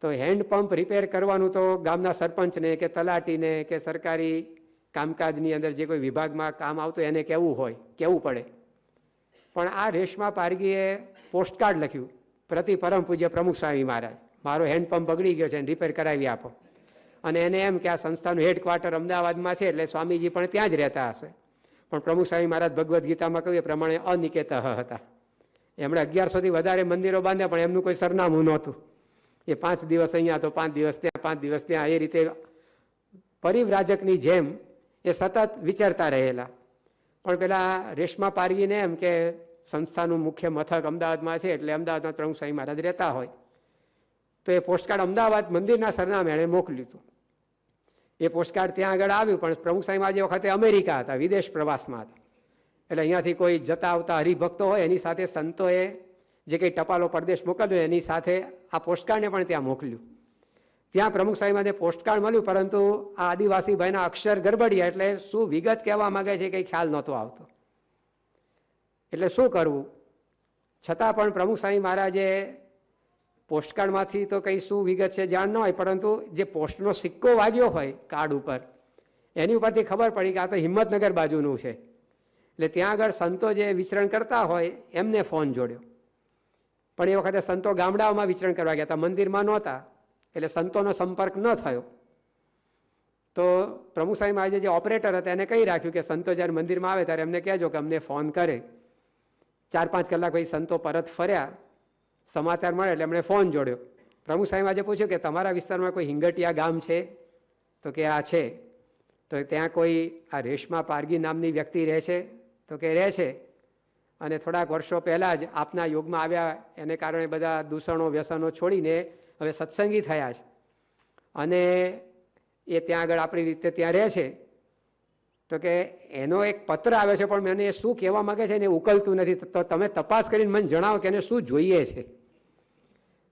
S1: તો હેન્ડપંપ રિપેર કરવાનું તો ગામના સરપંચને કે તલાટીને કે સરકારી કામકાજની અંદર જે કોઈ વિભાગમાં કામ આવતું એને કહેવું પડે. પણ આ રેશમા પારગીએ પોસ્ટકાર્ડ લખ્યું, પ્રતિ પરમ પૂજ્ય પ્રમુખ સ્વામી મહારાજ, મારો હેન્ડપંપ બગડી ગયો છે, રિપેર કરાવી આપો. અને એને એમ કે આ સંસ્થાનું હેડક્વાર્ટર અમદાવાદમાં છે એટલે સ્વામીજી પણ ત્યાં જ રહેતા હશે. પણ પ્રમુખ સ્વામી મહારાજ ભગવદ્ ગીતામાં કહ્યું એ પ્રમાણે અનિકેતઃ હતા, એમણે 1100થી વધારે મંદિરો બાંધ્યા, પણ એમનું કોઈ સરનામું નહોતું. એ 5 દિવસ અહીંયા તો 5 દિવસ ત્યાં, 5 દિવસ ત્યાં, એ રીતે પરિવ્રાજકની જેમ એ સતત વિચરતા રહેલા. પણ પેલા રેશમા પારગીને એમ કે સંસ્થાનું મુખ્ય મથક અમદાવાદમાં છે, એટલે અમદાવાદમાં પ્રમુખ સ્વામી મહારાજ રહેતા હોય, તો એ પોસ્ટકાર્ડ અમદાવાદ મંદિરના સરનામે એણે મોકલ્યું હતું. એ પોસ્ટકાર્ડ ત્યાં આગળ આવ્યું, પણ પ્રમુખ સ્વામી મહારાજ એ વખતે અમેરિકા હતા, વિદેશ પ્રવાસમાં હતા. એટલે અહીંયાથી કોઈ જતા આવતા હરિભક્તો હોય એની સાથે સંતોએ જે કંઈ ટપાલો પરદેશ મોકલ્યો એની સાથે આ પોસ્ટકાર્ડને પણ ત્યાં મોકલ્યું. ત્યાં પ્રમુખ સ્વામી મહારાજને પોસ્ટકાર્ડ મળ્યું, પરંતુ આ આદિવાસી ભાઈના અક્ષર ગરબડિયા, એટલે શું વિગત કહેવા માંગે છે કંઈ ખ્યાલ નહોતો આવતો. એટલે શું કરવું? છતાં પણ પ્રમુખ સ્વામી મહારાજે પોસ્ટકાર્ડમાંથી તો કંઈ શું વિગત છે જાણ ન હોય, પરંતુ જે પોસ્ટનો સિક્કો વાગ્યો હોય કાર્ડ ઉપર, એની ઉપરથી ખબર પડી કે આ તો હિંમતનગર બાજુનું છે. એટલે ત્યાં આગળ સંતો જે વિચરણ કરતા હોય એમને ફોન જોડ્યો. પણ એ વખતે સંતો ગામડાઓમાં વિચરણ કરવા ગયા હતા, મંદિરમાં નહોતા, એટલે સંતોનો સંપર્ક ન થયો. તો પ્રમુખ સ્વામી મહારાજે જે ઓપરેટર હતા એને કહી રાખ્યું કે સંતો જ્યારે મંદિરમાં આવે ત્યારે એમને કહેજો કે અમને ફોન કરે. 4-5 કલાક પછી સંતો પરત ફર્યા, સમાચાર મળે એટલે એમણે ફોન જોડ્યો. પ્રમુખ સ્વામી મહારાજે પૂછ્યું કે તમારા વિસ્તારમાં કોઈ હિંગટિયા ગામ છે? તો કે આ છે. તો ત્યાં કોઈ આ રેશમા પારગી નામની વ્યક્તિ રહે છે? તો કે રહે છે, અને થોડાક વર્ષો પહેલાં જ આપના યોગમાં આવ્યા, એને કારણે બધા દૂષણો વ્યસનો છોડીને હવે સત્સંગી થયા છે, અને એ ત્યાં આગળ આપણી રીતે ત્યાં રહે છે. તો કે એનો એક પત્ર આવ્યો છે, પણ મને શું કહેવા માગે છે એને ઉકલતું નથી, તો તમે તપાસ કરીને મને જણાવો કે એને શું જોઈએ છે.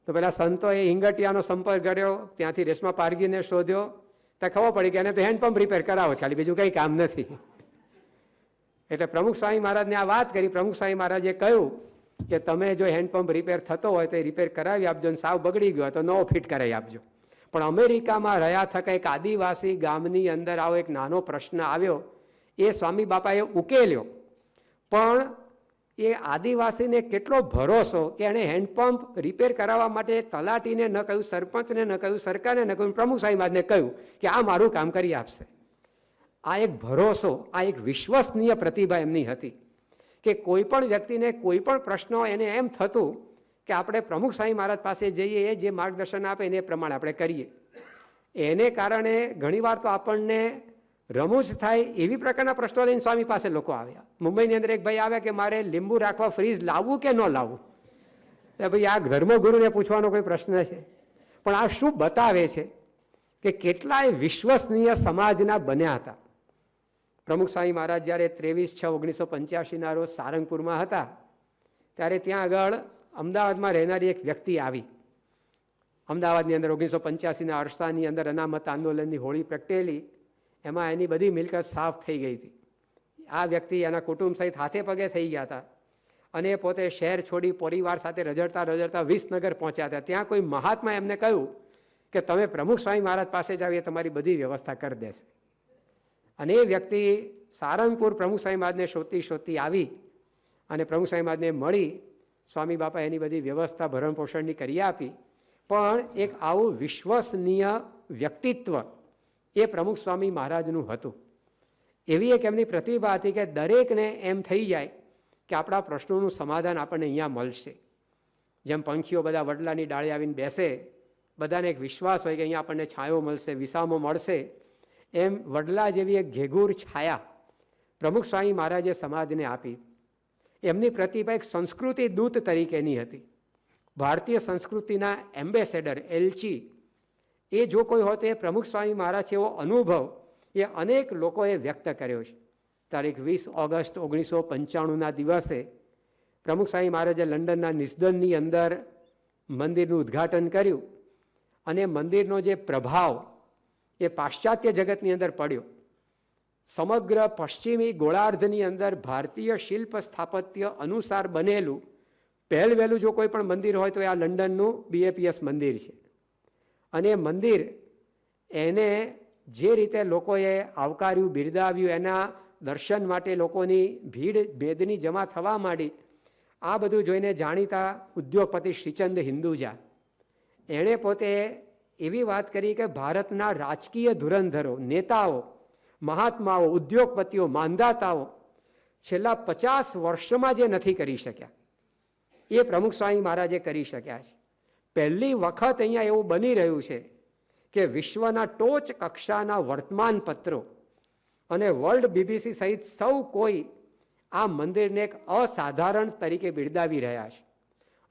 S1: તો પેલા સંતોએ હિંગટિયાનો સંપર્ક કર્યો, ત્યાંથી રેશમા પારગીને શોધ્યો, તો ખબર પડી કે એને તો હેન્ડપંપ રિપેર કરાવો છે, ખાલી બીજું કંઈ કામ નથી. એટલે પ્રમુખ સ્વામી મહારાજને આ વાત કરી. પ્રમુખ સ્વામી મહારાજે કહ્યું કે તમે જો હેન્ડપંપ રિપેર થતો હોય તો એ રિપેર કરાવી આપજો, અને સાવ બગડી ગયો તો નવો ફિટ કરાવી આપજો. પણ અમેરિકામાં રહ્યા થકા એક આદિવાસી ગામની અંદર આવો એક નાનો પ્રશ્ન આવ્યો, એ સ્વામી બાપાએ ઉકેલ્યો. પણ એ આદિવાસીને કેટલો ભરોસો કે એણે હેન્ડપંપ રિપેર કરાવવા માટે તલાટીને ન કહ્યું, સરપંચને ન કહ્યું, સરકારને ન કહ્યું, પ્રમુખ સ્વામી મહારાજને કહ્યું કે આ મારું કામ કરી આપશે. આ એક ભરોસો, આ એક વિશ્વસનીય પ્રતિભા એમની હતી કે કોઈ પણ વ્યક્તિને કોઈ પણ પ્રશ્ન હોય એને એમ થતું કે આપણે પ્રમુખ સ્વામી મહારાજ પાસે જઈએ, એ જે માર્ગદર્શન આપે એને પ્રમાણે આપણે કરીએ. એને કારણે ઘણીવાર તો આપણને રમૂજ થાય એવી પ્રકારના પ્રશ્નો લઈને સ્વામી પાસે લોકો આવ્યા. મુંબઈની અંદર એક ભાઈ આવ્યા કે મારે લીંબુ રાખવા ફ્રીજ લાવવું કે ન લાવવું. ભાઈ આ ધર્મગુરુને પૂછવાનો કોઈ પ્રશ્ન છે? પણ આ શું બતાવે છે કે કેટલાય વિશ્વસનીય સમાજના બન્યા હતા. પ્રમુખ સ્વામી મહારાજ જ્યારે 23/6/1985ના રોજ સારંગપુરમાં હતા, ત્યારે ત્યાં આગળ અમદાવાદમાં રહેનારી એક વ્યક્તિ આવી. અમદાવાદની અંદર 1985ના અરસાની અંદર અનામત આંદોલનની હોળી પ્રગટેલી, એમાં એની બધી મિલકત સાફ થઈ ગઈ હતી. આ વ્યક્તિ એના કુટુંબ સહિત હાથે પગે થઈ ગયા હતા, અને એ પોતે શહેર છોડી પરિવાર સાથે રજડતા રજડતા વિસનગર પહોંચ્યા હતા. ત્યાં કોઈ મહાત્મા એમને કહ્યું કે તમે પ્રમુખ સ્વામી મહારાજ પાસે જાવ, એ તમારી બધી વ્યવસ્થા કરી દેશે. અને એ વ્યક્તિ સારંગપુર પ્રમુખ સ્વામી મહારાજને શોધતી આવી, અને પ્રમુખ સ્વામી મહારાજને મળી. સ્વામી બાપા એની બધી વ્યવસ્થા ભરણ પોષણની કરી આપી. પણ એક આવું વિશ્વસનીય વ્યક્તિત્વ એ પ્રમુખ સ્વામી મહારાજનું હતું. એવી એક એમની પ્રતિભા હતી કે દરેકને એમ થઈ જાય કે આપણા પ્રશ્નોનું સમાધાન આપણને અહીંયા મળશે. જેમ પંખીઓ બધા વડલાની ડાળે આવીને બેસે, બધાને એક વિશ્વાસ હોય કે અહીંયા આપણને છાંયો મળશે, વિસામો મળશે, એમ વડલા જેવી એક ઘેઘૂર છાયા પ્રમુખ સ્વામી મહારાજે સમાજને આપી. એમની પ્રતિભા એક સંસ્કૃતિ દૂત તરીકેની હતી. ભારતીય સંસ્કૃતિના એમ્બેસેડર, એલચી, એ જો કોઈ હોય તો એ પ્રમુખ સ્વામી મહારાજ એવો અનુભવ એ અનેક લોકોએ વ્યક્ત કર્યો છે. તારીખ 20 ઓગસ્ટ 1995ના દિવસે પ્રમુખ સ્વામી મહારાજે લંડનના નિસ્દનની અંદર મંદિરનું ઉદ્ઘાટન કર્યું, અને મંદિરનો જે પ્રભાવ એ પાશ્ચાત્ય જગતની અંદર પડ્યો. સમગ્ર પશ્ચિમી ગોળાર્ધની અંદર ભારતીય શિલ્પ સ્થાપત્ય અનુસાર બનેલું પહેલવહેલું જો કોઈ પણ મંદિર હોય તો એ આ લંડનનું BAPS મંદિર છે. અને એ મંદિર એને જે રીતે લોકોએ આવકાર્યું, બિરદાવ્યું, એના દર્શન માટે લોકોની ભીડ ભેદની જમા થવા માંડી. આ બધું જોઈને જાણીતા ઉદ્યોગપતિ શ્રીચંદ હિન્દુજા એણે પોતે એવી વાત કરી કે ભારતના રાજકીય ધુરંધરો, નેતાઓ, મહાત્માઓ, ઉદ્યોગપતિઓ, માંધાતાઓ છેલ્લા 50 વર્ષમાં જે નથી કરી શક્યા એ પ્રમુખ સ્વામી મહારાજે કરી શક્યા છે. પહેલી વખત અહીંયા એવું બની રહ્યું છે કે વિશ્વના ટોચ કક્ષાના વર્તમાનપત્રો અને વર્લ્ડ બીબીસી સહિત સૌ કોઈ આ મંદિરને એક અસાધારણ તરીકે બિરદાવી રહ્યા છે.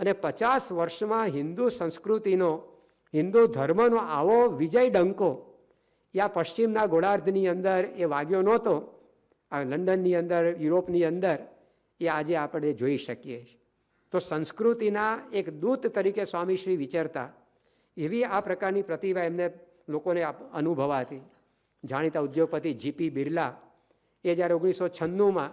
S1: અને 50 વર્ષમાં હિન્દુ સંસ્કૃતિનો, હિન્દુ ધર્મનો આવો વિજય ડંકો યા પશ્ચિમના ગોળાર્ધની અંદર એ વાગ્યો નહોતો. આ લંડનની અંદર, યુરોપની અંદર એ આજે આપણે જોઈ શકીએ છીએ. તો સંસ્કૃતિના એક દૂત તરીકે સ્વામીશ્રી વિચરતા એવી આ પ્રકારની પ્રતિભા એમને લોકોને અનુભવાતી. જાણીતા ઉદ્યોગપતિ જીપી બિરલા એ જ્યારે 1996માં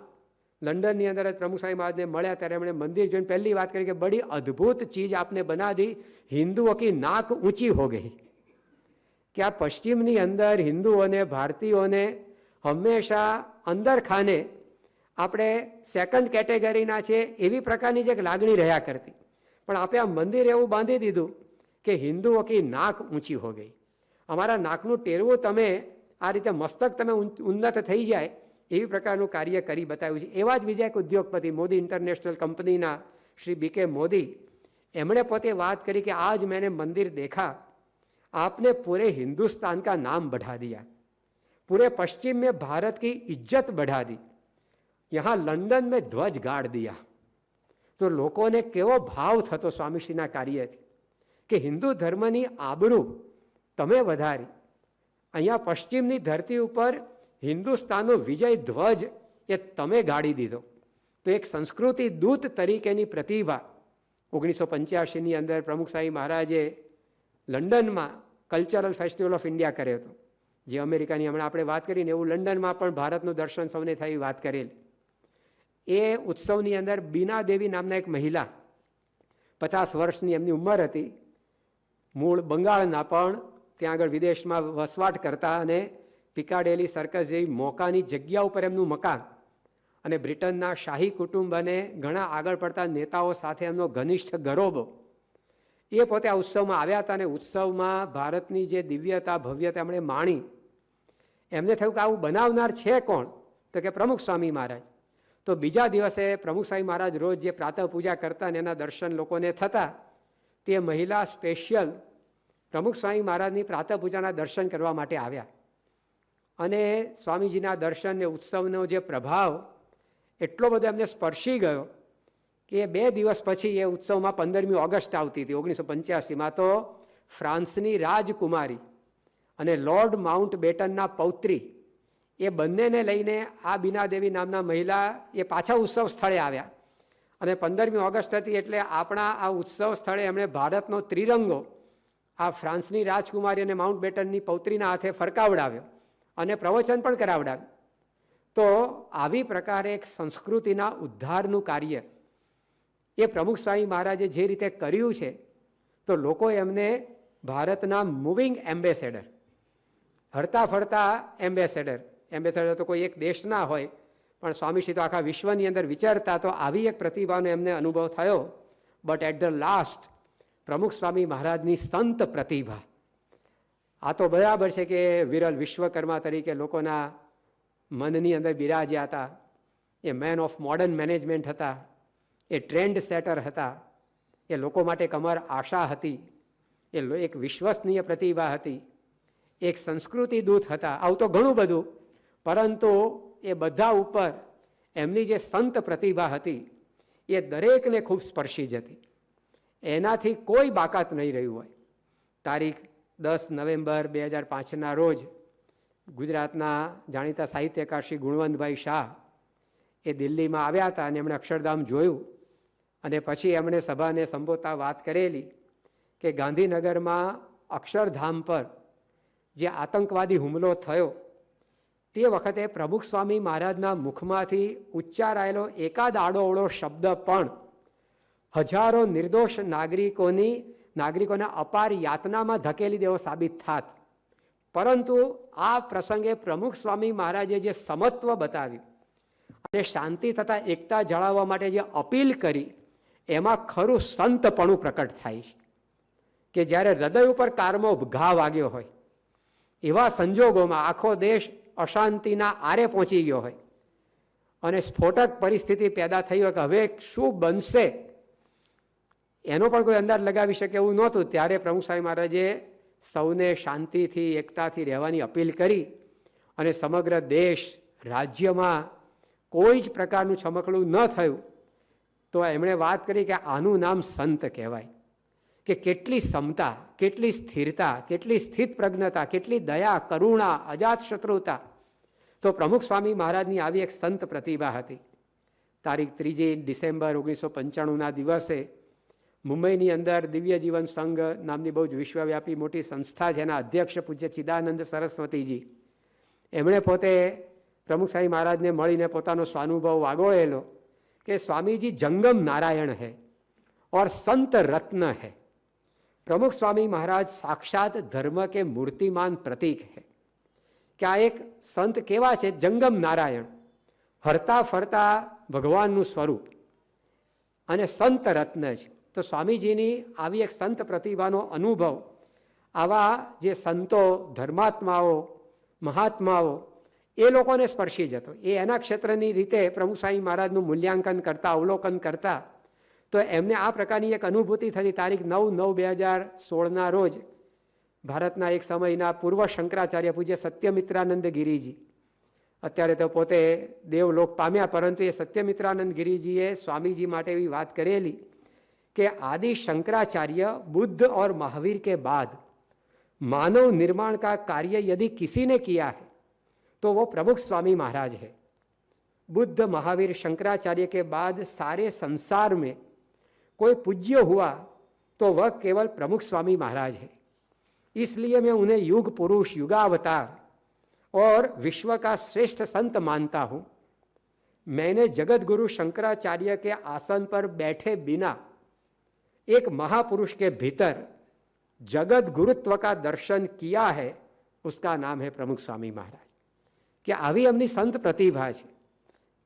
S1: લંડનની અંદર જ પ્રમુખ સ્વામી મહારાજને મળ્યા ત્યારે એમણે મંદિર જોઈને પહેલી વાત કરી કે બડી અદ્ભુત ચીજ આપને બના દી, હિન્દુઓ કી નાક ઊંચી હો ગઈ. કે આ પશ્ચિમની અંદર હિન્દુઓને, ભારતીયોને હંમેશા અંદર ખાને આપણે સેકન્ડ કેટેગરીના છે એવી પ્રકારની જે લાગણી રહ્યા કરતી, પણ આપણે આ મંદિર એવું બાંધી દીધું કે હિન્દુઓ કી નાક ઊંચી હો ગઈ. અમારા નાકનું ટેરવું તમે આ રીતે મસ્તક તમે ઉન્નત થઈ જાય એવી પ્રકારનું કાર્ય કરી બતાવ્યું છે. એવા જ બીજા એક ઉદ્યોગપતિ, મોદી ઇન્ટરનેશનલ કંપનીના શ્રી બીકે મોદી, એમણે પોતે વાત કરી કે આજ मैंने મંદિર देखा, आपने पूरे हिंदुस्तान का नाम बढ़ा दिया, पूरे पश्चिम में भारत की इज्जत बढ़ा दी, यहाँ लंदन में ध्वज गाड़ दिया. તો લોકોને કેવો ભાવ થતો સ્વામીશ્રીના કાર્યથી કે હિન્દુ ધર્મની આબરૂ તમે વધારી, અહીંયા પશ્ચિમની ધરતી ઉપર હિન્દુસ્તાનનો વિજય ધ્વજ એ તમે ગાડી દીધો. તો એક સંસ્કૃતિ દૂત તરીકેની પ્રતિભા 1985ની અંદર પ્રમુખ સ્વામી મહારાજે લંડનમાં કલ્ચરલ ફેસ્ટિવલ ઓફ ઇન્ડિયા કર્યો હતો, જે અમેરિકાની હમણાં આપણે વાત કરીને એવું લંડનમાં પણ ભારતનું દર્શન સૌને થઈ વાત કરેલી. એ ઉત્સવની અંદર બીના દેવી નામના એક મહિલા, 50 વર્ષની એમની ઉંમર હતી, મૂળ બંગાળના, પણ ત્યાં આગળ વિદેશમાં વસવાટ કરતા અને પિકાડેલી સર્કસ જેવી મોકાની જગ્યા ઉપર એમનું મકાન, અને બ્રિટનના શાહી કુટુંબ અને ઘણા આગળ પડતા નેતાઓ સાથે એમનો ઘનિષ્ઠ ગરોબો, એ પોતે આ ઉત્સવમાં આવ્યા હતા. અને ઉત્સવમાં ભારતની જે દિવ્યતા, ભવ્યતા એમણે માણી. એમને થયું કે આવું બનાવનાર છે કોણ? તો કે પ્રમુખ સ્વામી મહારાજ. તો બીજા દિવસે પ્રમુખ સ્વામી મહારાજ રોજ જે પ્રાતઃ પૂજા કરતા અને એના દર્શન લોકોને થતા, તે મહિલા સ્પેશિયલ પ્રમુખ સ્વામી મહારાજની પ્રાતઃ પૂજાના દર્શન કરવા માટે આવ્યા. અને સ્વામીજીના દર્શન ને ઉત્સવનો જે પ્રભાવ એટલો બધો એમને સ્પર્શી ગયો કે 2 દિવસ પછી એ ઉત્સવમાં 15મી ઓગસ્ટ આવતી હતી 1985માં, તો ફ્રાન્સની રાજકુમારી અને લોર્ડ માઉન્ટ બેટનના પૌત્રી, એ બંનેને લઈને આ બીનાદેવી નામના મહિલા એ પાછા ઉત્સવ સ્થળે આવ્યા. અને 15મી ઓગસ્ટ હતી એટલે આપણા આ ઉત્સવ સ્થળે એમણે ભારતનો ત્રિરંગો આ ફ્રાન્સની રાજકુમારી અને માઉન્ટ બેટનની પૌત્રીના હાથે ફરકાવડાવ્યો અને પ્રવચન પણ કરાવડાવ્યું. તો આવી પ્રકારે એક સંસ્કૃતિના ઉદ્ધારનું કાર્ય એ પ્રમુખ સ્વામી મહારાજે જે રીતે કર્યું છે, તો લોકો એમને ભારતના મૂવિંગ એમ્બેસેડર, હરતા ફરતા એમ્બેસેડર તો કોઈ એક દેશના હોય, પણ સ્વામીશ્રી તો આખા વિશ્વની અંદર વિચારતા, તો આવી એક પ્રતિભાનો એમને અનુભવ થયો. બટ એટ ધ લાસ્ટ પ્રમુખ સ્વામી મહારાજની સંત પ્રતિભા, આ તો બરાબર છે કે વિરલ વિશ્વકર્મા તરીકે લોકોના મનની અંદર બિરાજ્યા હતા. એ મેન ઓફ મોડર્ન મેનેજમેન્ટ હતા, એ ટ્રેન્ડ સેટર હતા, એ લોકો માટે એક અમર આશા હતી, એ એક વિશ્વસનીય પ્રતિભા હતી, એક સંસ્કૃતિ દૂત હતા. આવું તો ઘણું બધું, પરંતુ એ બધા ઉપર એમની જે સંત પ્રતિભા હતી એ દરેકને ખૂબ સ્પર્શી જતી. એનાથી કોઈ બાકાત નહીં રહ્યું હોય. તારીખ 10 નવેમ્બર 2005ના રોજ ગુજરાતના જાણીતા સાહિત્યકાર શ્રી ગુણવંતભાઈ શાહ એ દિલ્હીમાં આવ્યા હતા અને એમણે અક્ષરધામ જોયું. અને પછી એમણે સભાને સંબોધતા વાત કરેલી કે ગાંધીનગરમાં અક્ષરધામ પર જે આતંકવાદી હુમલો થયો, તે વખતે પ્રમુખ સ્વામી મહારાજના મુખમાંથી ઉચ્ચારાયેલો એકાદ આડોઅવળો શબ્દ પણ હજારો નિર્દોષ નાગરિકોને અપાર યાતનામાં ધકેલી દેવો સાબિત થાત. પરંતુ આ પ્રસંગે પ્રમુખ સ્વામી મહારાજે જે સમત્વ બતાવ્યું અને શાંતિ તથા એકતા જાળવવા માટે જે અપીલ કરી, એમાં ખરું સંતપણું પ્રકટ થાય છે. કે જ્યારે હૃદય ઉપર કારમો ઘા વાગ્યો હોય, એવા સંજોગોમાં આખો દેશ અશાંતિના આરે પહોંચી ગયો હોય અને સ્ફોટક પરિસ્થિતિ પેદા થઈ હોય કે હવે શું બનશે, એનો પણ કોઈ અંદાજ લગાવી શકે એવું નહોતું. ત્યારે પ્રમુખ સ્વામી મહારાજે સૌને શાંતિથી એકતાથી રહેવાની અપીલ કરી અને સમગ્ર દેશ રાજ્યમાં કોઈ જ પ્રકારનું છમકલું ન થયું. તો એમણે વાત કરી કે આનું નામ સંત કહેવાય, કે કેટલી ક્ષમતા, કેટલી સ્થિરતા, કેટલી સ્થિત પ્રજ્ઞતા, કેટલી દયા, કરુણા, અજાત શત્રુતા. તો પ્રમુખ સ્વામી મહારાજની આવી એક સંત પ્રતિભા હતી. તારીખ 3 ડિસેમ્બર 1995ના દિવસે મુંબઈની અંદર દિવ્ય જીવન સંઘ નામની બહુ જ વિશ્વવ્યાપી મોટી સંસ્થા છે, એના અધ્યક્ષ પૂજ્ય ચિદાનંદ સરસ્વતીજી, એમણે પોતે પ્રમુખ સ્વામી મહારાજને મળીને પોતાનો સ્વાનુભવ વાગોળેલો કે સ્વામીજી જંગમ નારાયણ है और संत रत्न है. प्रमुख स्वामी महाराज साक्षात धर्म के मूर्तिमान प्रतीक है. કે આ એક સંત કેવા છે? જંગમ નારાયણ, હરતા ફરતા ભગવાનનું સ્વરૂપ અને સંત રત્ન છે. તો સ્વામીજીની આવી એક સંત પ્રતિભાનો અનુભવ આવા જે સંતો, ધર્માત્માઓ, મહાત્માઓ એ લોકોને સ્પર્શી જતો. એ એના ક્ષેત્રની રીતે પ્રમુખ સ્વામી મહારાજનું મૂલ્યાંકન કરતા, અવલોકન કરતા, તો એમને આ પ્રકારની એક અનુભૂતિ થતી. તારીખ 9/9/2016ના રોજ ભારતના એક સમયના પૂર્વ શંકરાચાર્ય પૂજ્ય સત્યમિત્રાનંદ ગિરિજી, અત્યારે તો પોતે દેવલોક પામ્યા, પરંતુ એ સત્યમિત્રાનંદ ગિરિજીએ સ્વામીજી માટે એવી વાત કરેલી કે आदि शंकराचार्य बुद्ध और महावीर के बाद मानव निर्माण का कार्य यदि किसी ने किया है तो वो प्रमुख स्वामी महाराज है. बुद्ध, महावीर, शंकराचार्य के बाद सारे संसार में कोई पूज्य हुआ तो वह केवल प्रमुख स्वामी महाराज है. इसलिए मैं उन्हें युग पुरुष, युगावतार और विश्व का श्रेष्ठ संत मानता हूँ. मैंने जगत गुरु शंकराचार्य के आसन पर बैठे बिना एक महापुरुष के भीतर जगत गुरुत्व का दर्शन किया है, उसका नाम है प्रमुख स्वामी महाराज. કે આવી એમની સંત પ્રતિભા છે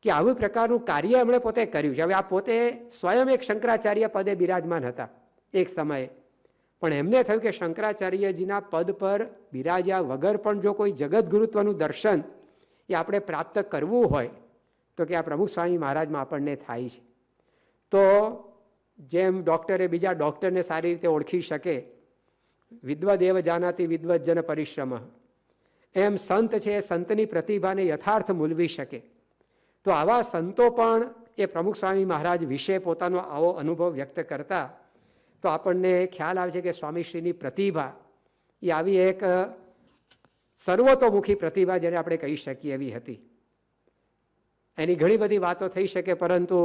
S1: કે આવું પ્રકારનું કાર્ય એમણે પોતે કર્યું છે. હવે આ પોતે સ્વયં એક શંકરાચાર્ય પદે બિરાજમાન હતા એક સમયે, પણ એમને થયું કે શંકરાચાર્યજીના પદ પર બિરાજ્યા વગર પણ જો કોઈ જગત ગુરુત્વનું દર્શન એ આપણે પ્રાપ્ત કરવું હોય તો કે આ પ્રમુખ સ્વામી મહારાજમાં આપણને થાય છે. તો જેમ ડૉક્ટરે બીજા ડૉક્ટરને સારી રીતે ઓળખી શકે, વિદ્વદેવ જાનાતિ વિદ્વજ્જન પરિશ્રમ, એમ સંત છે એ સંતની પ્રતિભાને યથાર્થ મૂલવી શકે. તો આવા સંતો પણ એ પ્રમુખ સ્વામી મહારાજ વિશે પોતાનો આવો અનુભવ વ્યક્ત કરતા, તો આપણને ખ્યાલ આવે છે કે સ્વામીશ્રીની પ્રતિભા એ આવી એક સર્વતોમુખી પ્રતિભા જેને આપણે કહી શકીએ એવી હતી. એની ઘણી બધી વાતો થઈ શકે, પરંતુ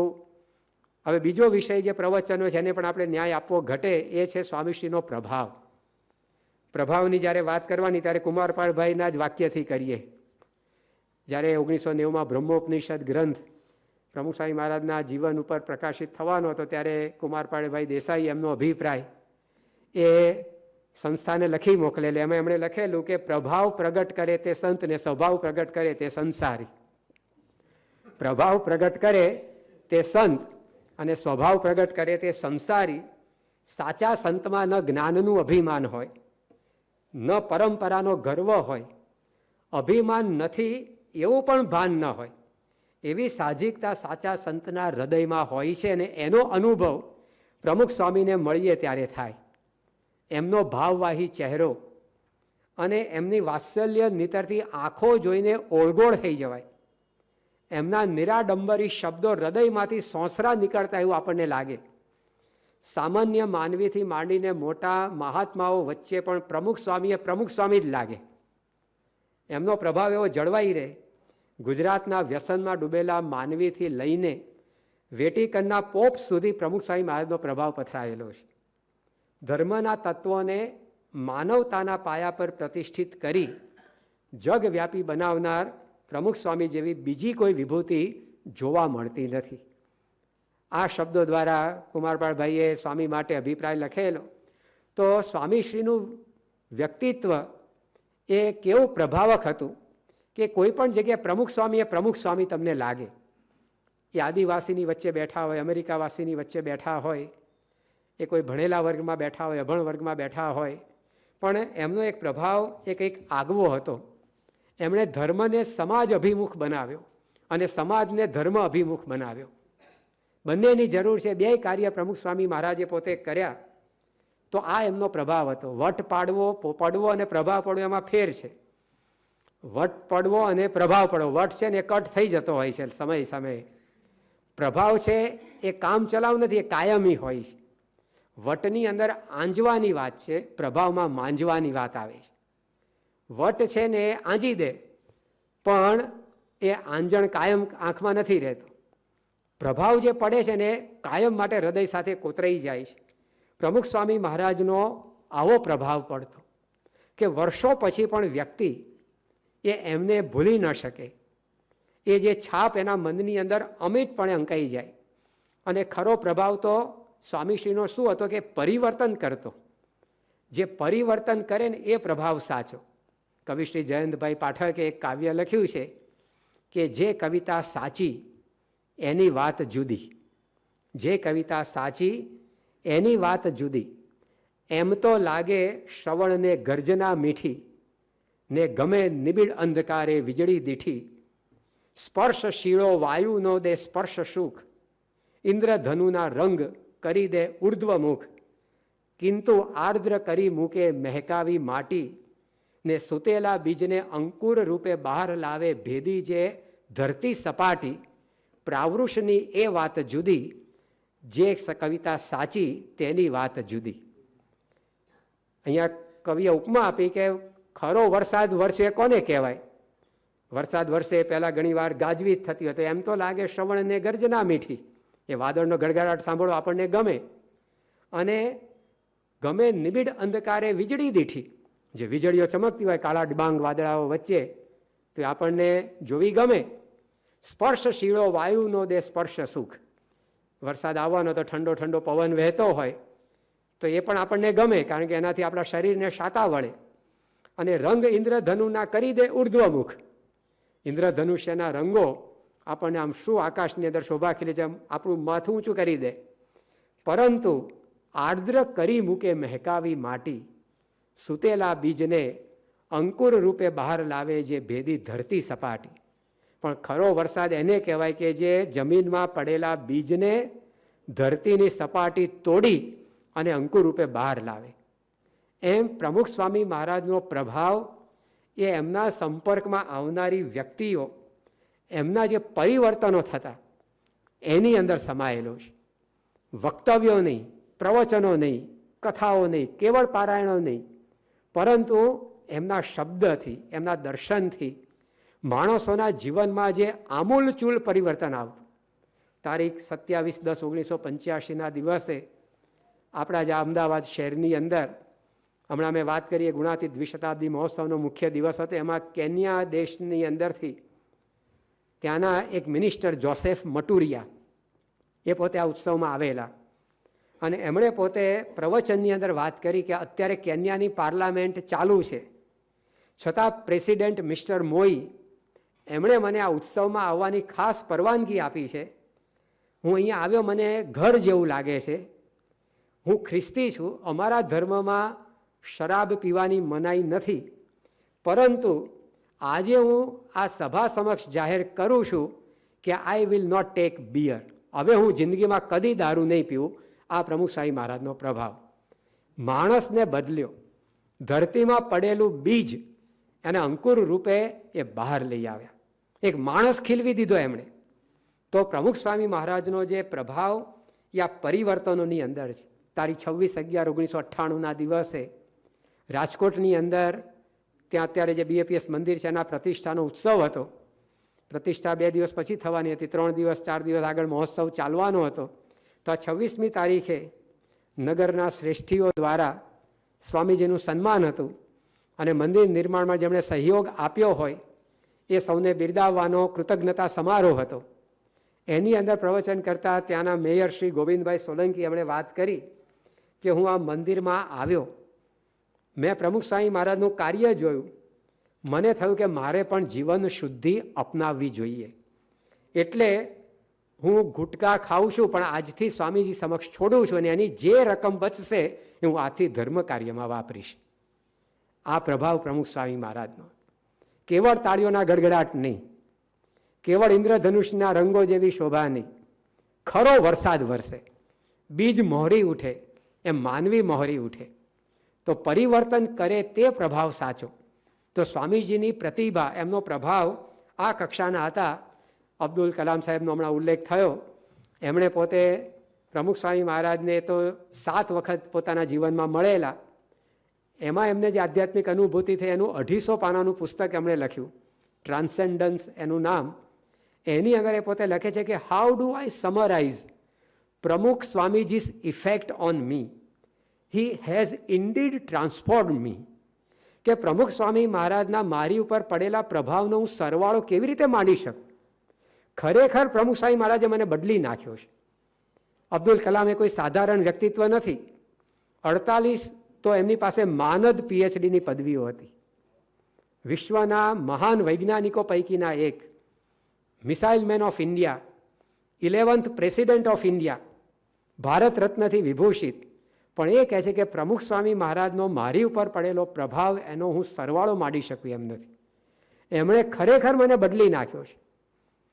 S1: હવે બીજો વિષય જે પ્રવચનો છે એને પણ આપણે ન્યાય આપવો ઘટે, એ છે સ્વામીશ્રીનો પ્રભાવ. પ્રભાવની જ્યારે વાત કરવાની ત્યારે કુમારપાળભાઈના જ વાક્યથી કરીએ. જ્યારે 1990માં બ્રહ્મોપનિષદ ગ્રંથ પ્રમુખ સ્વામી મહારાજના જીવન ઉપર પ્રકાશિત થવાનો હતો, ત્યારે કુમારપાળભાઈ દેસાઈ એમનો અભિપ્રાય એ સંસ્થાને લખી મોકલેલો. એમાં એમણે લખેલું કે પ્રભાવ પ્રગટ કરે તે સંત ને સ્વભાવ પ્રગટ કરે તે સંસારી. પ્રભાવ પ્રગટ કરે તે સંત અને સ્વભાવ પ્રગટ કરે તે સંસારી. સાચા સંતમાં ન જ્ઞાનનું અભિમાન હોય, ન પરંપરાનો ગર્વ હોય, અભિમાન નથી એવું પણ ભાન ન હોય, એવી સાહજિકતા સાચા સંતના હૃદયમાં હોય છે. અને એનો અનુભવ પ્રમુખ સ્વામીને મળીએ ત્યારે થાય. એમનો ભાવવાહી ચહેરો અને એમની વાત્સલ્ય નીતરતી આંખો જોઈને ઓળગોળ થઈ જવાય. એમના નિરાડંબરી શબ્દો હૃદયમાંથી સોંસરા નીકળતા એવું આપણને લાગે. સામાન્ય માનવીથી માંડીને મોટા મહાત્માઓ વચ્ચે પણ પ્રમુખ સ્વામી એ પ્રમુખ સ્વામી જ લાગે. એમનો પ્રભાવ એવો જળવાઈ રહે. ગુજરાતના વ્યસનમાં ડૂબેલા માનવીથી લઈને વેટિકનના પોપ સુધી પ્રમુખ સ્વામી મહારાજનો પ્રભાવ પથરાયેલો છે. ધર્મના તત્વોને માનવતાના પાયા પર પ્રતિષ્ઠિત કરી જગવ્યાપી બનાવનાર પ્રમુખ સ્વામી જેવી બીજી કોઈ વિભૂતિ જોવા મળતી નથી. આ શબ્દો દ્વારા કુમારપાળભાઈએ સ્વામી માટે અભિપ્રાય લખેલો. તો સ્વામીશ્રીનું વ્યક્તિત્વ એ કેવું પ્રભાવક હતું કે કોઈ પણ જગ્યાએ પ્રમુખ સ્વામી એ પ્રમુખ સ્વામી તમને લાગે. એ આદિવાસીની વચ્ચે બેઠા હોય, અમેરિકાવાસીની વચ્ચે બેઠા હોય, એ કોઈ ભણેલા વર્ગમાં બેઠા હોય, અભણ વર્ગમાં બેઠા હોય, પણ એમનો એક પ્રભાવ એ કંઈક આગવો હતો. એમણે ધર્મને સમાજ અભિમુખ બનાવ્યો અને સમાજને ધર્મ અભિમુખ બનાવ્યો. બંનેની જરૂર છે. બે કાર્ય પ્રમુખ સ્વામી મહારાજે પોતે કર્યા, તો આ એમનો પ્રભાવ હતો. વટ પડવો અને પ્રભાવ પડવો એમાં ફેર છે. વટ પડવો અને પ્રભાવ પડવો, વટ છે ને એ કટ થઈ જતો હોય છે સમય સમયે. પ્રભાવ છે એ કામ ચલાવ નથી, એ કાયમી હોય છે. વટની અંદર આંજવાની વાત છે, પ્રભાવમાં માંજવાની વાત આવે છે. વટ છે ને એ આંજી દે, પણ એ આંજણ કાયમ આંખમાં નથી રહેતો. પ્રભાવ જે પડે છે ને કાયમ માટે હૃદય સાથે કોતરાઈ જાય છે. પ્રમુખ સ્વામી મહારાજનો આવો પ્રભાવ પડતો કે વર્ષો પછી પણ વ્યક્તિ એ એમને ભૂલી ન શકે. એ જે છાપ એના મનની અંદર અમિતપણે અંકાઈ જાય. અને ખરો પ્રભાવ તો સ્વામીશ્રીનો શું હતો કે પરિવર્તન કરતો. જે પરિવર્તન કરે ને એ પ્રભાવ સાચો. કવિશ્રી જયંતભાઈ પાઠકે એક કાવ્ય લખ્યું છે કે જે કવિતા સાચી એની વાત જુદી, જે કવિતા સાચી એની વાત જુદી. એમ તો લાગે શ્રવણને ગર્જના મીઠી, ને ગમે નિબિડ અંધકારે વીજળી દીઠી. સ્પર્શ શીળો વાયુનો દે સ્પર્શ સુખ, ઇન્દ્રધનુના રંગ કરી દે ઉર્ધ્વમુખ. કિંતુ આર્દ્ર કરી મૂકે મહેકાવી માટી, ને સુતેલા બીજને અંકુર રૂપે બહાર લાવે ભેદી જે ધરતી સપાટી. પ્રાવૃષની એ વાત જુદી, જે કવિતા સાચી તેની વાત જુદી. અહીંયા કવિએ ઉપમા આપી કે ખરો વરસાદ વરસે કોને કહેવાય? વરસાદ વરસે પહેલાં ઘણી વાર ગાજવીજ થતી હોય તો એમ તો લાગે શ્રવણને ગર્જના મીઠી, એ વાદળનો ગડગડાટ સાંભળો આપણને ગમે. અને ગમે નિબિડ અંધકારે વીજળી દીઠી, જે વીજળીઓ ચમકતી હોય કાળા ડિબાંગ વાદળાઓ વચ્ચે, તો આપણને જોવી ગમે. સ્પર્શ શીળો વાયુનો દે સ્પર્શ સુખ, વરસાદ આવવાનો તો ઠંડો ઠંડો પવન વહેતો હોય તો એ પણ આપણને ગમે, કારણ કે એનાથી આપણા શરીરને શાતા વળે. અને રંગ ઇન્દ્રધનુના કરી દે ઉર્ધ્વમુખ, ઇન્દ્રધનુષ્યના રંગો આપણને આમ શું આકાશની અંદર શોભા ખીલે છે, આપણું માથું ઊંચું કરી દે. પરંતુ આર્દ્ર કરી મૂકે મહેકાવી માટી, સુતેલા બીજને અંકુર રૂપે બહાર લાવે જે ભેદી ધરતી સપાટી. પણ ખરો વરસાદ એને કહેવાય કે જે જમીનમાં પડેલા બીજને ધરતીની સપાટી તોડી અને અંકુર રૂપે બહાર લાવે. એમ પ્રમુખ સ્વામી મહારાજનો પ્રભાવ એ એમના સંપર્કમાં આવનારી વ્યક્તિઓ, એમના જે પરિવર્તનો થતા એની અંદર સમાયેલો છે. વક્તવ્યો નહીં, પ્રવચનો નહીં, કથાઓ નહીં, કેવળ પારાયણો નહીં, પરંતુ એમના શબ્દથી, એમના દર્શનથી માણસોના જીવનમાં જે આમૂલચૂલ પરિવર્તન આવતું. તારીખ 27/10/1985 દિવસે આપણા જે અમદાવાદ શહેરની અંદર, હમણાં મેં વાત કરીએ ગુણાતીત દ્વિશતાબ્દી મહોત્સવનો મુખ્ય દિવસ હતો, એમાં કેન્યા દેશની અંદરથી ત્યાંના એક મિનિસ્ટર જોસેફ મટુરિયા એ પોતે આ ઉત્સવમાં આવેલા. અને એમણે પોતે પ્રવચનની અંદર વાત કરી કે અત્યારે કેન્યાની પાર્લામેન્ટ ચાલુ છે, છતાં પ્રેસિડેન્ટ મિસ્ટર મોઈ એમણે મને આ ઉત્સવમાં આવવાની ખાસ પરવાનગી આપી છે. હું અહીંયા આવ્યો, મને ઘર જેવું લાગે છે. હું ખ્રિસ્તી છું, અમારા ધર્મમાં શરાબ પીવાની મનાઈ નથી, પરંતુ આજે હું આ સભા સમક્ષ જાહેર કરું છું કે I will not take beer. હવે હું જિંદગીમાં કદી દારૂ નહીં પીવું. આ પ્રમુખ સ્વામી મહારાજનો પ્રભાવ માણસને બદલ્યો. ધરતીમાં પડેલું બીજ એને અંકુર રૂપે એ બહાર લઈ આવ્યા, એક માણસ ખીલવી દીધો એમણે. તો પ્રમુખ સ્વામી મહારાજનો જે પ્રભાવ એ આ પરિવર્તનોની અંદર છે. તારીખ 26/11/1998 દિવસે રાજકોટની અંદર ત્યાં અત્યારે જે BAPS મંદિર છે એના પ્રતિષ્ઠાનો ઉત્સવ હતો. પ્રતિષ્ઠા 2 દિવસ પછી થવાની હતી, 3 દિવસ 4 દિવસ આગળ મહોત્સવ ચાલવાનો હતો. તો 26મી તારીખે નગરના શ્રેષ્ઠીઓ દ્વારા સ્વામીજીનું સન્માન હતું અને મંદિર નિર્માણમાં જેમણે સહયોગ આપ્યો હોય એ સૌને બિરદાવવાનો કૃતજ્ઞતા સમારોહ હતો. એની અંદર પ્રવચન કરતા ત્યાંના મેયર શ્રી ગોવિંદભાઈ સોલંકી એમણે વાત કરી કે હું આ મંદિરમાં આવ્યો, મેં પ્રમુખ સ્વામી મહારાજનું કાર્ય જોયું, મને થયું કે મારે પણ જીવન શુદ્ધિ અપનાવવી જોઈએ. એટલે હું ગુટકા ખાઉં છું, પણ આજથી સ્વામીજી સમક્ષ છોડું છું અને એની જે રકમ બચશે એ હું આથી ધર્મ કાર્યમાં વાપરીશ. આ પ્રભાવ પ્રમુખ સ્વામી મહારાજનો. કેવળ તાળીઓના ગડગડાટ નહીં, કેવળ ઇન્દ્રધનુષના રંગો જેવી શોભા નહીં, ખરો વરસાદ વરસે, બીજ મોહરી ઉઠે, એમ માનવી મોહરી ઉઠે. તો પરિવર્તન કરે તે પ્રભાવ સાચો. તો સ્વામીજીની પ્રતિભા, એમનો પ્રભાવ આ કક્ષાના હતા. અબ્દુલ કલામ સાહેબનો હમણાં ઉલ્લેખ થયો. એમણે પોતે પ્રમુખ સ્વામી મહારાજને તો 7 વખત પોતાના જીવનમાં મળેલા. એમાં એમને જે આધ્યાત્મિક અનુભૂતિ થઈ એનું 250 પાનાનું પુસ્તક એમણે લખ્યું, ટ્રાન્સેન્ડન્સ એનું નામ. એની અંદર એ પોતે લખે છે કે how do I summarise Pramukh Swamiji's effect on me, he has indeed transformed me. કે પ્રમુખ સ્વામી મહારાજના મારી ઉપર પડેલા પ્રભાવનો હું સરવાળો કેવી રીતે માંડી શકું. ખરેખર પ્રમુખ સ્વામી મહારાજે મને બદલી નાખ્યો છે. અબ્દુલ કલામ એ કોઈ સાધારણ વ્યક્તિત્વ નથી. 48 તો એમની પાસે માનદ પીએચડીની પદવીઓ હતી. વિશ્વના મહાન વૈજ્ઞાનિકો પૈકીના એક, missile man of India, 11th president of India, Bharat રત્નથી વિભૂષિત. પણ એ કહે છે કે પ્રમુખ સ્વામી મહારાજનો મારી ઉપર પડેલો પ્રભાવ એનો હું સરવાળો માંડી શકું એમ નથી. એમણે ખરેખર મને બદલી નાખ્યો છે.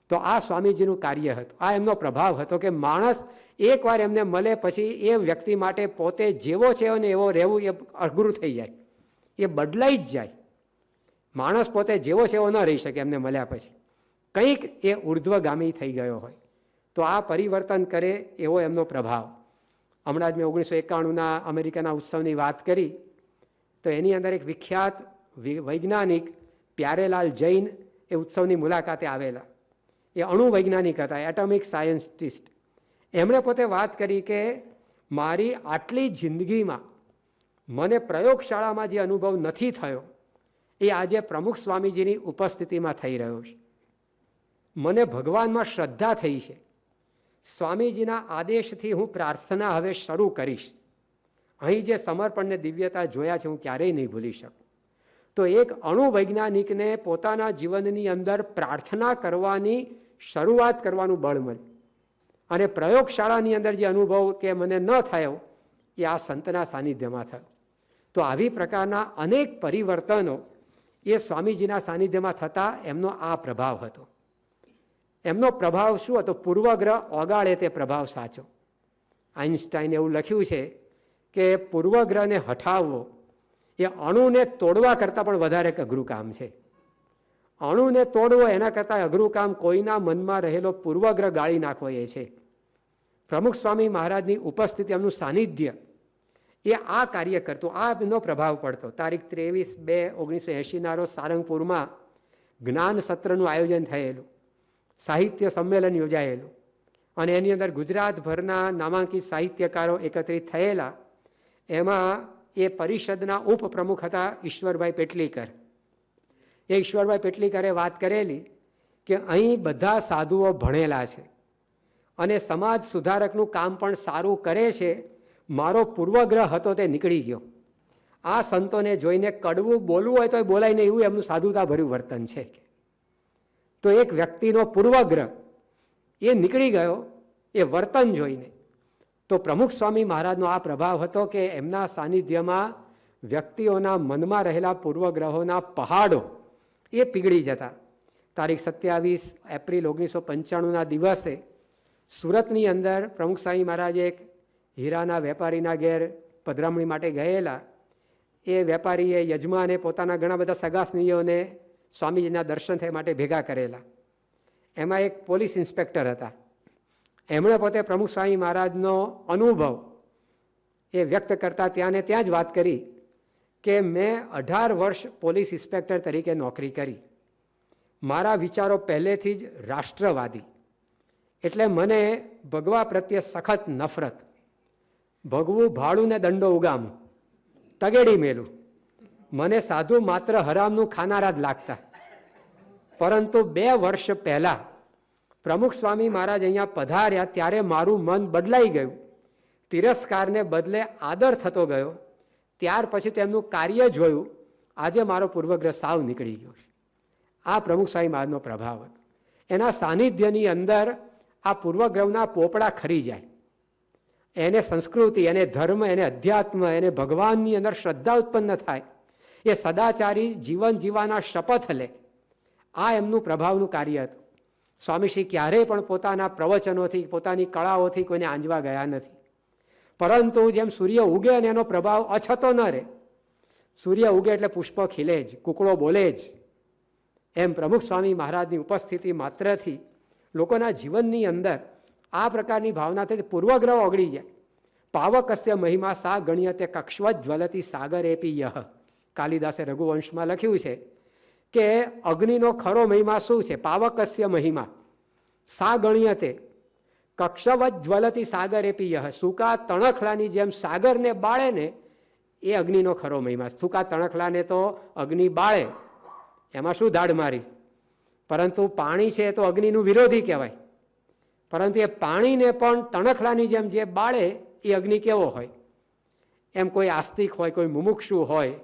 S1: તો આ સ્વામીજીનું કાર્ય હતું, આ એમનો પ્રભાવ હતો કે માણસ એકવાર એમને મળે પછી એ વ્યક્તિ માટે પોતે જેવો છે અને એવો રહેવું એ અઘરું થઈ જાય, એ બદલાઈ જ જાય. માણસ પોતે જેવો છે એવો ન રહી શકે એમને મળ્યા પછી. કંઈક એ ઉર્ધ્વગામી થઈ ગયો હોય. તો આ પરિવર્તન કરે એવો એમનો પ્રભાવ. હમણાં જ મેં 1991ના અમેરિકાના ઉત્સવની વાત કરી, તો એની અંદર એક વિખ્યાત વૈજ્ઞાનિક પ્યારેલાલ જૈન એ ઉત્સવની મુલાકાતે આવેલા. એ અણુ વૈજ્ઞાનિક હતા, એટોમિક સાયન્ટિસ્ટ. એમણે પોતે વાત કરી કે મારી આટલી જિંદગીમાં મને પ્રયોગશાળામાં જે અનુભવ નથી થયો એ આજે પ્રમુખ સ્વામીજીની ઉપસ્થિતિમાં થઈ રહ્યો છે. મને ભગવાનમાં શ્રદ્ધા થઈ છે. સ્વામીજીના આદેશથી હું પ્રાર્થના હવે શરૂ કરીશ. અહીં જે સમર્પણને દિવ્યતા જોયા છે હું ક્યારેય નહીં ભૂલી શકું. તો એક અણુ વૈજ્ઞાનિકને પોતાના જીવનની અંદર પ્રાર્થના કરવાની શરૂઆત કરવાનું બળ મળ્યું. અને પ્રયોગશાળાની અંદર જે અનુભવ કે મને ન થયો એ આ સંતના સાનિધ્યમાં થયો. તો આવી પ્રકારના અનેક પરિવર્તનો એ સ્વામીજીના સાનિધ્યમાં થતા એમનો આ પ્રભાવ હતો. એમનો પ્રભાવ શું હતો? પૂર્વગ્રહ ઓગાળે તે પ્રભાવ સાચો. આઇન્સ્ટાઈને એવું લખ્યું છે કે પૂર્વગ્રહને હટાવવો એ અણુને તોડવા કરતાં પણ વધારે અઘરું કામ છે. અણુને તોડવો એના કરતાં અઘરું કામ કોઈના મનમાં રહેલો પૂર્વગ્રહ ગાળી નાખવો એ છે. પ્રમુખ સ્વામી મહારાજની ઉપસ્થિતિ, એમનું સાનિધ્ય એ આ કાર્ય કરતું, આ એમનો પ્રભાવ પડતો. તારીખ 23/2/1980ના રોજ સારંગપુરમાં જ્ઞાન સત્રનું આયોજન થયેલું, સાહિત્ય સંમેલન યોજાયેલું અને એની અંદર ગુજરાતભરના નામાંકિત સાહિત્યકારો એકત્રિત થયેલા. એમાં એ પરિષદના ઉપપ્રમુખ હતા ઈશ્વરભાઈ પેટલીકર. એ ઈશ્વરભાઈ પેટલીકરે વાત કરેલી કે અહીં બધા સાધુઓ ભણેલા છે અને સમાજ સુધારકનું કામ પણ સારું કરે છે. મારો પૂર્વગ્રહ હતો તે નીકળી ગયો. આ સંતોને જોઈને કડવું બોલવું હોય તો બોલાય નહીં એવું એમનું સાધુતાભર્યું વર્તન છે. તો એક વ્યક્તિનો પૂર્વગ્રહ એ નીકળી ગયો એ વર્તન જોઈને. તો પ્રમુખ સ્વામી મહારાજનો આ પ્રભાવ હતો કે એમના સાનિધ્યમાં વ્યક્તિઓના મનમાં રહેલા પૂર્વગ્રહોના પહાડો એ પીગળી જતા. તારીખ 27 એપ્રિલ 1995ના દિવસે સુરતની અંદર પ્રમુખ સ્વામી મહારાજ એક હીરાના વેપારીના ઘેર પધરામણી માટે ગયેલા. એ વેપારીએ યજમાને પોતાના ઘણા બધા સગાસ્નેહીઓને સ્વામીજીના દર્શન થયા માટે ભેગા કરેલા. એમાં એક પોલીસ ઇન્સ્પેક્ટર હતા. એમણે પોતે પ્રમુખ સ્વામી મહારાજનો અનુભવ એ વ્યક્ત કરતા ત્યાં ને ત્યાં જ વાત કરી કે મેં 18 વર્ષ પોલીસ ઇન્સ્પેક્ટર તરીકે નોકરી કરી. મારા વિચારો પહેલેથી જ રાષ્ટ્રવાદી, એટલે મને ભગવા પ્રત્યે સખત નફરત. ભગવું ભાડું ને દંડો ઉગામું, તગેડી મેલું. મને સાધુ માત્ર હરામનું ખાનારા જ લાગતા. પરંતુ 2 વર્ષ પહેલા પ્રમુખ સ્વામી મહારાજ અહીંયા પધાર્યા ત્યારે મારું મન બદલાઈ ગયું. તિરસ્કારને બદલે આદર થતો ગયો. ત્યાર પછી તેમનું કાર્ય જોયું. આજે મારો પૂર્વગ્રહ સાવ નીકળી ગયો છે. આ પ્રમુખ સ્વામી મહારાજનો પ્રભાવ હતો. એના સાનિધ્યની અંદર આ પૂર્વગ્રહના પોપડા ખરી જાય. એને સંસ્કૃતિ, એને ધર્મ, એને અધ્યાત્મ, એને ભગવાનની અંદર શ્રદ્ધા ઉત્પન્ન થાય. એ સદાચારી જીવન જીવવાના શપથ લે. આ એમનું પ્રભાવનું કાર્ય હતું. સ્વામીશ્રી ક્યારેય પણ પોતાના પ્રવચનોથી, પોતાની કળાઓથી કોઈને આંજવા ગયા નથી. પરંતુ જેમ સૂર્ય ઉગે અને એનો પ્રભાવ અછતો ન રહે, સૂર્ય ઉગે એટલે પુષ્પ ખીલે જ, કુકડો બોલે જ, એમ પ્રમુખ સ્વામી મહારાજની ઉપસ્થિતિ માત્રથી લોકોના જીવનની અંદર આ પ્રકારની ભાવનાથી પૂર્વગ્રહ ઓગળી જાય. પાવકસ્ય મહિમા સા ગણ્યતે કક્ષ્વત જ્વલતી સાગરેપી યહ. કાલિદાસે રઘુવંશમાં લખ્યું છે કે અગ્નિનો ખરો મહિમા શું છે? પાવકસ્ય મહિમા સા ગણ્યતે કક્ષવત જ્વલતી સાગરેપી યહ. સૂકા તણખલાની જેમ સાગરને બાળે ને એ અગ્નિનો ખરો મહિમા. સૂકા તણખલાને તો અગ્નિ બાળે, એમાં શું ધાડ મારી, પરંતુ પાણી છે તો અગ્નિનું વિરોધી કહેવાય. પરંતુ એ પાણીને પણ તણખલાની જેમ જે બાળે એ અગ્નિ કેવો હોય? એમ કોઈ આસ્તિક હોય, કોઈ મુમુક્ષુ હોય,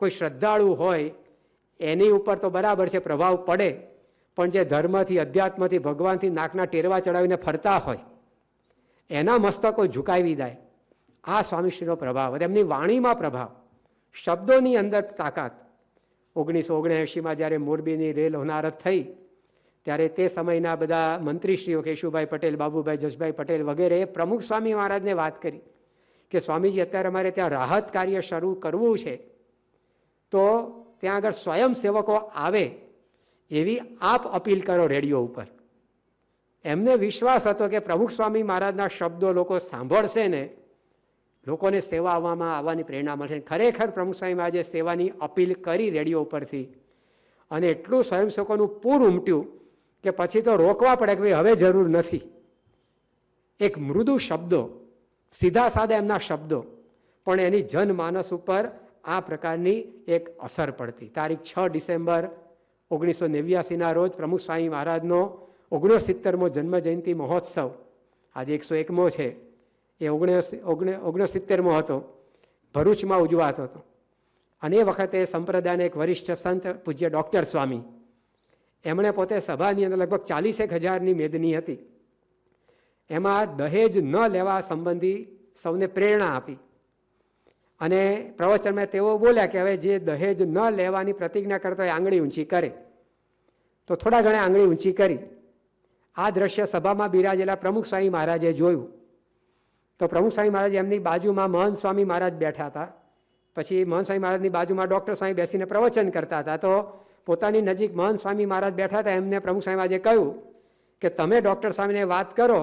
S1: કોઈ શ્રદ્ધાળુ હોય, એની ઉપર તો બરાબર છે પ્રભાવ પડે, પણ જે ધર્મથી, અધ્યાત્મથી, ભગવાનથી નાકના ટેરવા ચડાવીને ફરતા હોય એના મસ્તકો ઝુકાવી દે. આ સ્વામીશ્રીનો પ્રભાવ, એમની વાણીમાં પ્રભાવ, શબ્દોની અંદર તાકાત. 1979માં જ્યારે મોરબીની રેલ હોનારત થઈ ત્યારે તે સમયના બધા મંત્રીશ્રીઓ કેશુભાઈ પટેલ, બાબુભાઈ જસભાઈ પટેલ વગેરે પ્રમુખ સ્વામી મહારાજને વાત કરી કે સ્વામીજી અત્યારે અમારે ત્યાં રાહત કાર્ય શરૂ કરવું છે, તો ત્યાં આગળ સ્વયંસેવકો આવે એવી આપ અપીલ કરો રેડિયો ઉપર. એમને વિશ્વાસ હતો કે પ્રમુખ સ્વામી મહારાજના શબ્દો લોકો સાંભળશે ને લોકોને સેવા આવવાની પ્રેરણા મળશે. ખરેખર પ્રમુખ સ્વામી મહારાજે સેવાની અપીલ કરી રેડિયો ઉપરથી, અને એટલું સ્વયંસેવકોનું પૂર ઉમટ્યું કે પછી તો રોકવા પડે કે ભાઈ હવે જરૂર નથી. એક મૃદુ શબ્દો, સીધા સાદા એમના શબ્દો, પણ એની જનમાનસ ઉપર આ પ્રકારની એક અસર પડતી. તારીખ 6 ડિસેમ્બર 1989ના રોજ પ્રમુખ સ્વામી મહારાજનો 69મો જન્મજયંતિ મહોત્સવ, આજે 101મો છે, એ 69મો હતો, ભરૂચમાં ઉજવાતો હતો. અને એ વખતે સંપ્રદાયના એક વરિષ્ઠ સંત પૂજ્ય ડૉક્ટર સ્વામી, એમણે પોતે સભાની અંદર લગભગ 40,000ની મેદની હતી, એમાં દહેજ ન લેવા સંબંધી સૌને પ્રેરણા આપી. અને પ્રવચનમાં તેઓ બોલ્યા કે હવે જે દહેજ ન લેવાની પ્રતિજ્ઞા કરતો હોય આંગળી ઊંચી કરે. તો થોડા ઘણા આંગળી ઊંચી કરી. આ દ્રશ્ય સભામાં બિરાજેલા પ્રમુખ સ્વામી મહારાજે જોયું. તો પ્રમુખ સ્વામી મહારાજ એમની બાજુમાં મહંત સ્વામી મહારાજ બેઠા હતા. પછી મહંત સ્વામી મહારાજની બાજુમાં ડૉક્ટર સ્વામી બેસીને પ્રવચન કરતા હતા. તો પોતાની નજીક મહંત સ્વામી મહારાજ બેઠા હતા, એમને પ્રમુખ સ્વામી મહારાજે કહ્યું કે તમે ડૉક્ટર સ્વામીને વાત કરો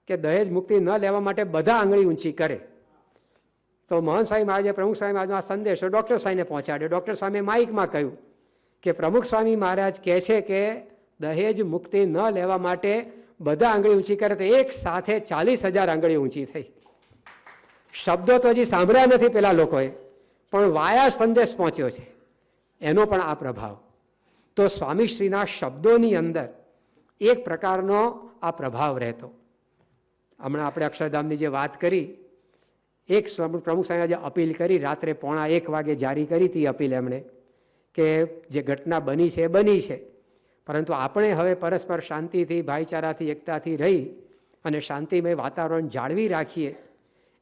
S1: કે દહેજ મુક્તિ ન લેવા માટે બધા આંગળી ઊંચી કરે. તો મહંત સ્વામી મહારાજે પ્રમુખ સ્વામી મહારાજનો આ સંદેશો ડૉક્ટર સ્વામીને પહોંચાડ્યો. ડૉક્ટર સ્વામીએ માઇકમાં કહ્યું કે પ્રમુખ સ્વામી મહારાજ કહે છે કે દહેજ મુક્તિ ન લેવા માટે બધા આંગળી ઊંચી કરે. તો એક સાથે 40,000 આંગળી ઊંચી થઈ. શબ્દો તો હજી સાંભળ્યા નથી પેલા લોકોએ, પણ વાયા સંદેશ પહોંચ્યો છે, એનો પણ આ પ્રભાવ. તો સ્વામીશ્રીના શબ્દોની અંદર એક પ્રકારનો આ પ્રભાવ રહેતો. હમણાં આપણે અક્ષરધામની જે વાત કરી, એક પ્રમુખ સાહેબે જે અપીલ કરી, રાત્રે 1:15 વાગે જારી કરી હતી અપીલ એમણે, કે જે ઘટના બની છે એ બની છે, પરંતુ આપણે હવે પરસ્પર શાંતિથી, ભાઈચારાથી, એકતાથી રહી અને શાંતિમય વાતાવરણ જાળવી રાખીએ.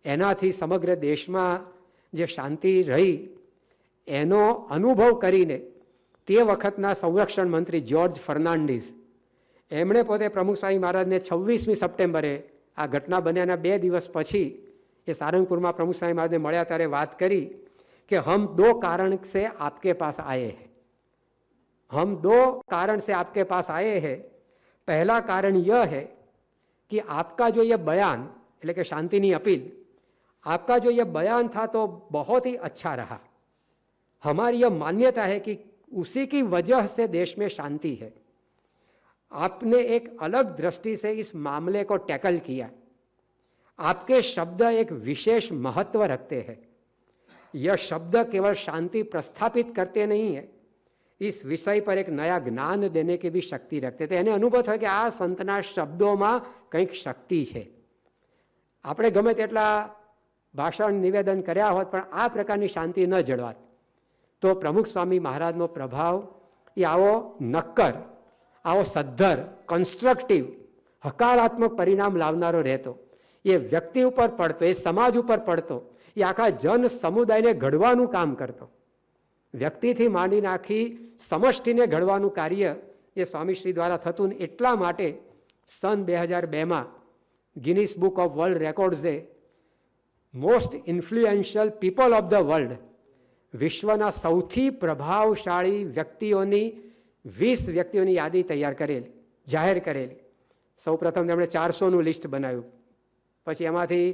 S1: એનાથી સમગ્ર દેશમાં જે શાંતિ રહી એનો અનુભવ કરીને તે વખતના સંરક્ષણ મંત્રી જ્યોર્જ ફર્નાન્ડીઝ, એમણે પોતે પ્રમુખ સ્વામી મહારાજને 26મી સપ્ટેમ્બરે આ ઘટના બન્યાના 2 દિવસ પછી એ સારંગપુરમાં પ્રમુખ સ્વામી મહારાજને મળ્યા ત્યારે વાત કરી કે હમ 2 કારણ से आपके पास आए हैं, हम 2 कारण से आपके पास आए हैं. पहला कारण यह है कि आपका जो ये बयान, એટલે કે શાંતિની અપીલ, आपका जो ये बयान था तो बहुत ही अच्छा रहा. हमारी यह मान्यता है कि उसी की वजह से देश में शांति है. आपने एक अलग दृष्टि से इस मामले को टैकल किया. आपके शब्द एक विशेष महत्व रखते हैं. यह शब्द केवल शांति प्रस्थापित करते नहीं है, इस विषय पर एक नया ज्ञान देने की भी शक्ति रखते थे. એને અનુભવ થયો કે આ સંતના શબ્દોમાં કંઈક શક્તિ છે. આપણે ગમે તેટલા ભાષણ નિવેદન કર્યા હોત પણ આ પ્રકારની શાંતિ ન જળવાત. તો પ્રમુખ સ્વામી મહારાજનો પ્રભાવ એ આવો નક્કર, આવો સદ્ધર, કન્સ્ટ્રક્ટિવ, હકારાત્મક પરિણામ લાવનારો રહેતો. એ વ્યક્તિ ઉપર પડતો, એ સમાજ ઉપર પડતો, એ આખા જન સમુદાયને ઘડવાનું કામ કરતો. વ્યક્તિથી માંડીને આખી સમષ્ટિને ઘડવાનું કાર્ય એ સ્વામીશ્રી દ્વારા થતું. એટલા માટે સન 2002માં ગિનિસ બુક ઓફ વર્લ્ડ રેકોર્ડ્સે most influential people of the world, વિશ્વના સૌથી પ્રભાવશાળી વ્યક્તિઓની 20 વ્યક્તિઓની યાદી તૈયાર કરેલી, જાહેર કરેલી. સૌપ્રથમ તેમણે 400નું લિસ્ટ બનાવ્યું, પછી એમાંથી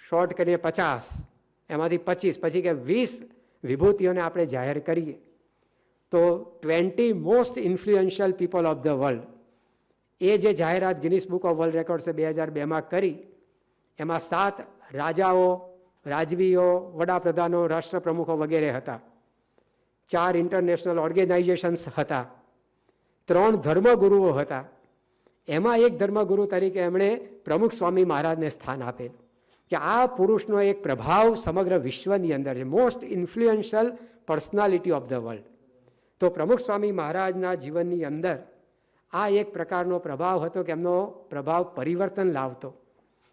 S1: શોર્ટ કરીને 50, એમાંથી 25, પછી કે 20 વિભૂતિઓને આપણે જાહેર કરીએ. તો 20 most influential people of the world, એ જે જાહેરાત ગિનિસ બુક ઓફ વર્લ્ડ રેકોર્ડ્સે 2002માં કરી, એમાં 7 રાજાઓ, રાજવીઓ, વડાપ્રધાનો, રાષ્ટ્રપ્રમુખો વગેરે હતા, 4 ઇન્ટરનેશનલ ઓર્ગેનાઇઝેશન્સ હતા, 3 ધર્મગુરુઓ હતા. એમાં એક ધર્મગુરુ તરીકે એમણે પ્રમુખ સ્વામી મહારાજને સ્થાન આપેલું કે આ પુરુષનો એક પ્રભાવ સમગ્ર વિશ્વની અંદર છે, most influential personality of the world. તો પ્રમુખ સ્વામી મહારાજના જીવનની અંદર આ એક પ્રકારનો પ્રભાવ હતો કે એમનો પ્રભાવ પરિવર્તન લાવતો,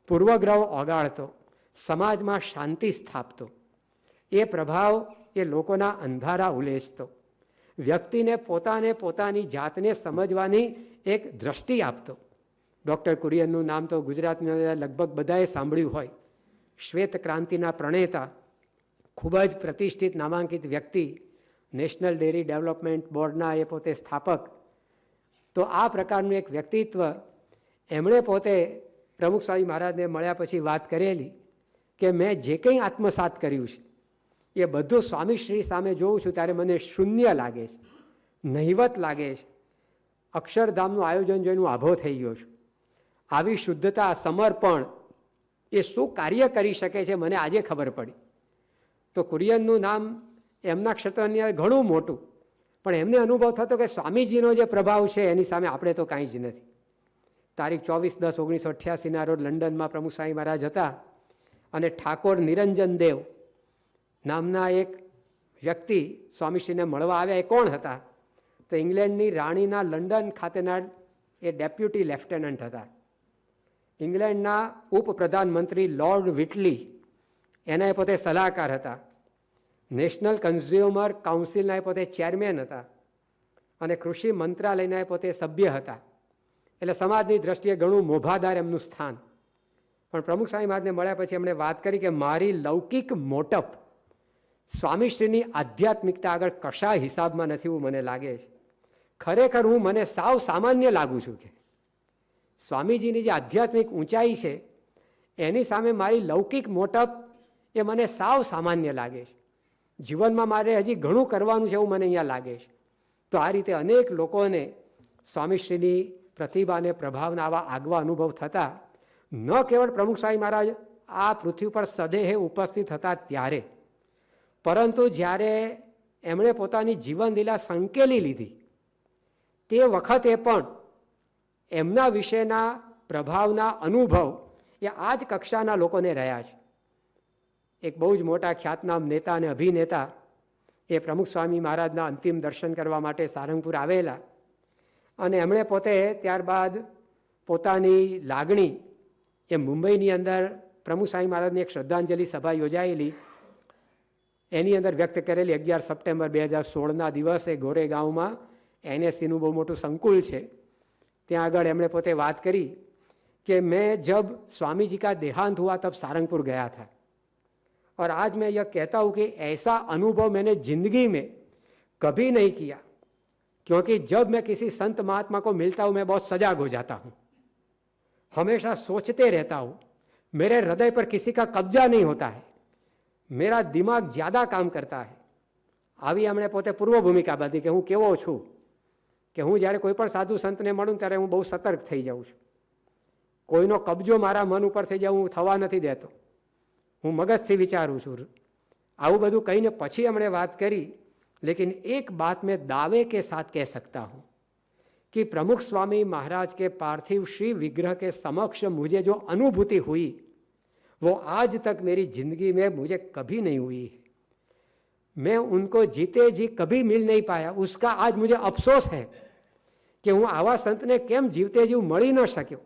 S1: પૂર્વગ્રહ ઓગાળતો, સમાજમાં શાંતિ સ્થાપતો. એ પ્રભાવ એ લોકોના અંધારા ઉલેચતો, વ્યક્તિને પોતાની જાતને સમજવાની એક દ્રષ્ટિ આપતો. ડૉક્ટર કુરિયનનું નામ તો ગુજરાતની અંદર લગભગ બધાએ સાંભળ્યું હોય. શ્વેત ક્રાંતિના પ્રણેતા, ખૂબ જ પ્રતિષ્ઠિત નામાંકિત વ્યક્તિ, નેશનલ ડેરી ડેવલપમેન્ટ બોર્ડના એ પોતે સ્થાપક. તો આ પ્રકારનું એક વ્યક્તિત્વ, એમણે પોતે પ્રમુખ સ્વામી મહારાજને મળ્યા પછી વાત કરેલી કે મેં જે કંઈ આત્મસાત કર્યું છે એ બધું સ્વામીશ્રી સામે જોઉં છું ત્યારે મને શૂન્ય લાગે છે, નહિવત લાગે છે. અક્ષરધામનું આયોજન જોઈને હું આભો થઈ ગયો છું. આવી શુદ્ધતા, સમર્પણ એ શું કાર્ય કરી શકે છે મને આજે ખબર પડી. તો કુરિયનનું નામ એમના ક્ષેત્રની અંદર ઘણું મોટું, પણ એમને અનુભવ થતો કે સ્વામીજીનો જે પ્રભાવ છે એની સામે આપણે તો કાંઈ જ નથી. તારીખ 24/10/1988ના રોજ લંડનમાં પ્રમુખ સ્વામી મહારાજ હતા અને ઠાકોર નિરંજન દેવ નામના એક વ્યક્તિ સ્વામીશ્રીને મળવા આવ્યા. એ કોણ હતા? તો ઇંગ્લેન્ડની રાણીના લંડન ખાતેના એ ડેપ્યુટી લેફ્ટનન્ટ હતા. ઇંગ્લેન્ડના ઉપપ્રધાનમંત્રી લોર્ડ વિટલી એના એ પોતે સલાહકાર હતા. નેશનલ કન્ઝ્યુમર કાઉન્સિલના એ પોતે ચેરમેન હતા અને કૃષિ મંત્રાલયના એ પોતે સભ્ય હતા. એટલે સમાજની દ્રષ્ટિએ ઘણું મોભાદાર એમનું સ્થાન. પણ પ્રમુખ સ્વામી મહારાજને મળ્યા પછી એમણે વાત કરી કે મારી લૌકિક મોટપ સ્વામીશ્રીની આધ્યાત્મિકતા આગળ કશા હિસાબમાં નથી એવું મને લાગે છે. ખરેખર હું મને સાવ સામાન્ય લાગુ છું કે સ્વામીજીની જે આધ્યાત્મિક ઊંચાઈ છે એની સામે મારી લૌકિક મોટપ એ મને સાવ સામાન્ય લાગે છે. જીવનમાં મારે હજી ઘણું કરવાનું છે એવું મને અહીંયા લાગે છે. તો આ રીતે અનેક લોકોને સ્વામીશ્રીની પ્રતિભાને પ્રભાવના આવા આગવા અનુભવ થતા ન કેવળ પ્રમુખ સ્વામી મહારાજ આ પૃથ્વી પર સદેહે ઉપસ્થિત હતા ત્યારે, પરંતુ જ્યારે એમણે પોતાની જીવનલીલા સંકેલી લીધી તે વખતે પણ એમના વિશેના પ્રભાવના અનુભવ એ આ જ કક્ષાના લોકોને રહ્યા છે. એક બહુ જ મોટા ખ્યાતનામ નેતા અને અભિનેતા એ પ્રમુખ સ્વામી મહારાજના અંતિમ દર્શન કરવા માટે સારંગપુર આવેલા અને એમણે પોતે ત્યારબાદ પોતાની લાગણી એ મુંબઈની અંદર પ્રમુખ સ્વામી મહારાજની એક શ્રદ્ધાંજલિ સભા યોજાયેલી એની અંદર વ્યક્ત કરેલી. 11 સપ્ટેમ્બર 2016ના દિવસે ગોરેગાંવમાં એનએસસીનું બહુ મોટું સંકુલ છે, ત્યાં આગળ એમણે પોતે વાત કરી કે મેં જબ स्वामी जी का देहांत हुआ तब सारंगपुर गया था और आज मैं यह कहता हूँ कि ऐसा अनुभव मैंने जिंदगी में कभी नहीं किया, क्योंकि जब मैं किसी संत महात्मा को मिलता हूँ मैं बहुत सजाग हो जाता हूँ, हमेशा सोचते रहता हूँ, मेरे हृदय पर किसी का कब्जा नहीं होता है, मेरा दिमाग ज़्यादा काम करता है. આવી એમણે પોતે પૂર્વ ભૂમિકા બાંધી કે હું કેવો છું કે હું જ્યારે કોઈ પણ સાધુ સંતને મળું ત્યારે હું બહુ સતર્ક થઈ જાઉં છું. કોઈનો કબજો મારા મન ઉપર થઈ જાય હું થવા નથી દેતો, હું મગજથી વિચારું છું. આવું બધું કહીને પછી એમણે વાત કરી, लेकिन एक बात मैं दावे के साथ कह सकता हूँ कि प्रमुख स्वामी महाराज के पार्थिव श्री विग्रह के समक्ष मुझे जो अनुभूति हुई वो आज तक मेरी जिंदगी में मुझे कभी नहीं हुई है. मैं उनको जीते जी कभी मिल नहीं पाया, उसका आज मुझे अफसोस है कि હું આવા સંતને કેમ જીવતે જીવ મળી ન શક્યો.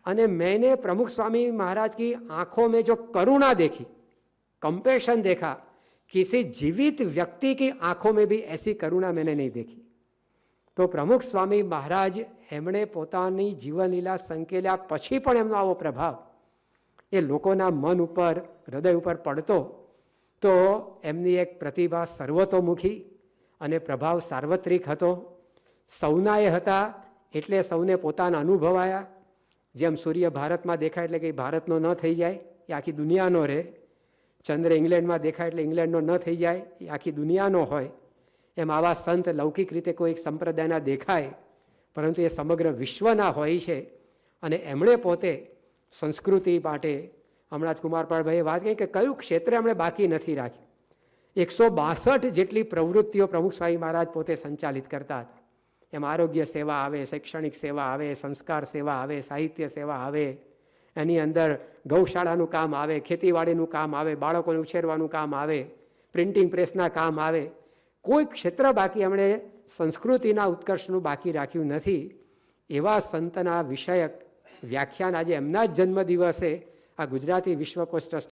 S1: અને मैंने प्रमुख स्वामी महाराज की आंखों में जो करुणा देखी, कंपैशन देखा, किसी जीवित व्यक्ति की आंखों में भी ऐसी करुणा मैंने नहीं देखी. તો પ્રમુખ સ્વામી મહારાજ એમણે પોતાની જીવનલીલા સંકેલ્યા પછી પણ એમનો આવો પ્રભાવ એ લોકોના મન ઉપર, હૃદય ઉપર પડતો, તો એમની એક પ્રતિભા સર્વતોમુખી અને પ્રભાવ સાર્વત્રિક હતો. સૌના એ હતા એટલે સૌને પોતાના અનુભવાયા. જેમ સૂર્ય ભારતમાં દેખાય એટલે કે ભારતનો ન થઈ જાય, એ આખી દુનિયાનો રહે. ચંદ્ર ઇંગ્લેન્ડમાં દેખાય એટલે ઇંગ્લેન્ડનો ન થઈ જાય, એ આખી દુનિયાનો હોય. એમ આવા સંત લૌકિક રીતે કોઈ એક સંપ્રદાયના દેખાય, પરંતુ એ સમગ્ર વિશ્વના હોય છે. અને એમણે પોતે સંસ્કૃતિ માટે, હમણાં જ કુમારપાળભાઈએ વાત કરી કે કયું ક્ષેત્ર એમણે બાકી નથી રાખ્યું. 162 જેટલી પ્રવૃત્તિઓ પ્રમુખ સ્વામી મહારાજ પોતે સંચાલિત કરતા હતા. એમ આરોગ્ય સેવા આવે, શૈક્ષણિક સેવા આવે, સંસ્કાર સેવા આવે, સાહિત્ય સેવા આવે, એની અંદર ગૌશાળાનું કામ આવે, ખેતીવાડીનું કામ આવે, બાળકોને ઉછેરવાનું કામ આવે, પ્રિન્ટિંગ પ્રેસના કામ આવે. કોઈ ક્ષેત્ર બાકી એમણે સંસ્કૃતિના ઉત્કર્ષનું બાકી રાખ્યું નથી. એવા સંતના વિષયક વ્યાખ્યાન આજે એમના જ જન્મદિવસે આ ગુજરાતી વિશ્વકોશ ટ્રસ્ટ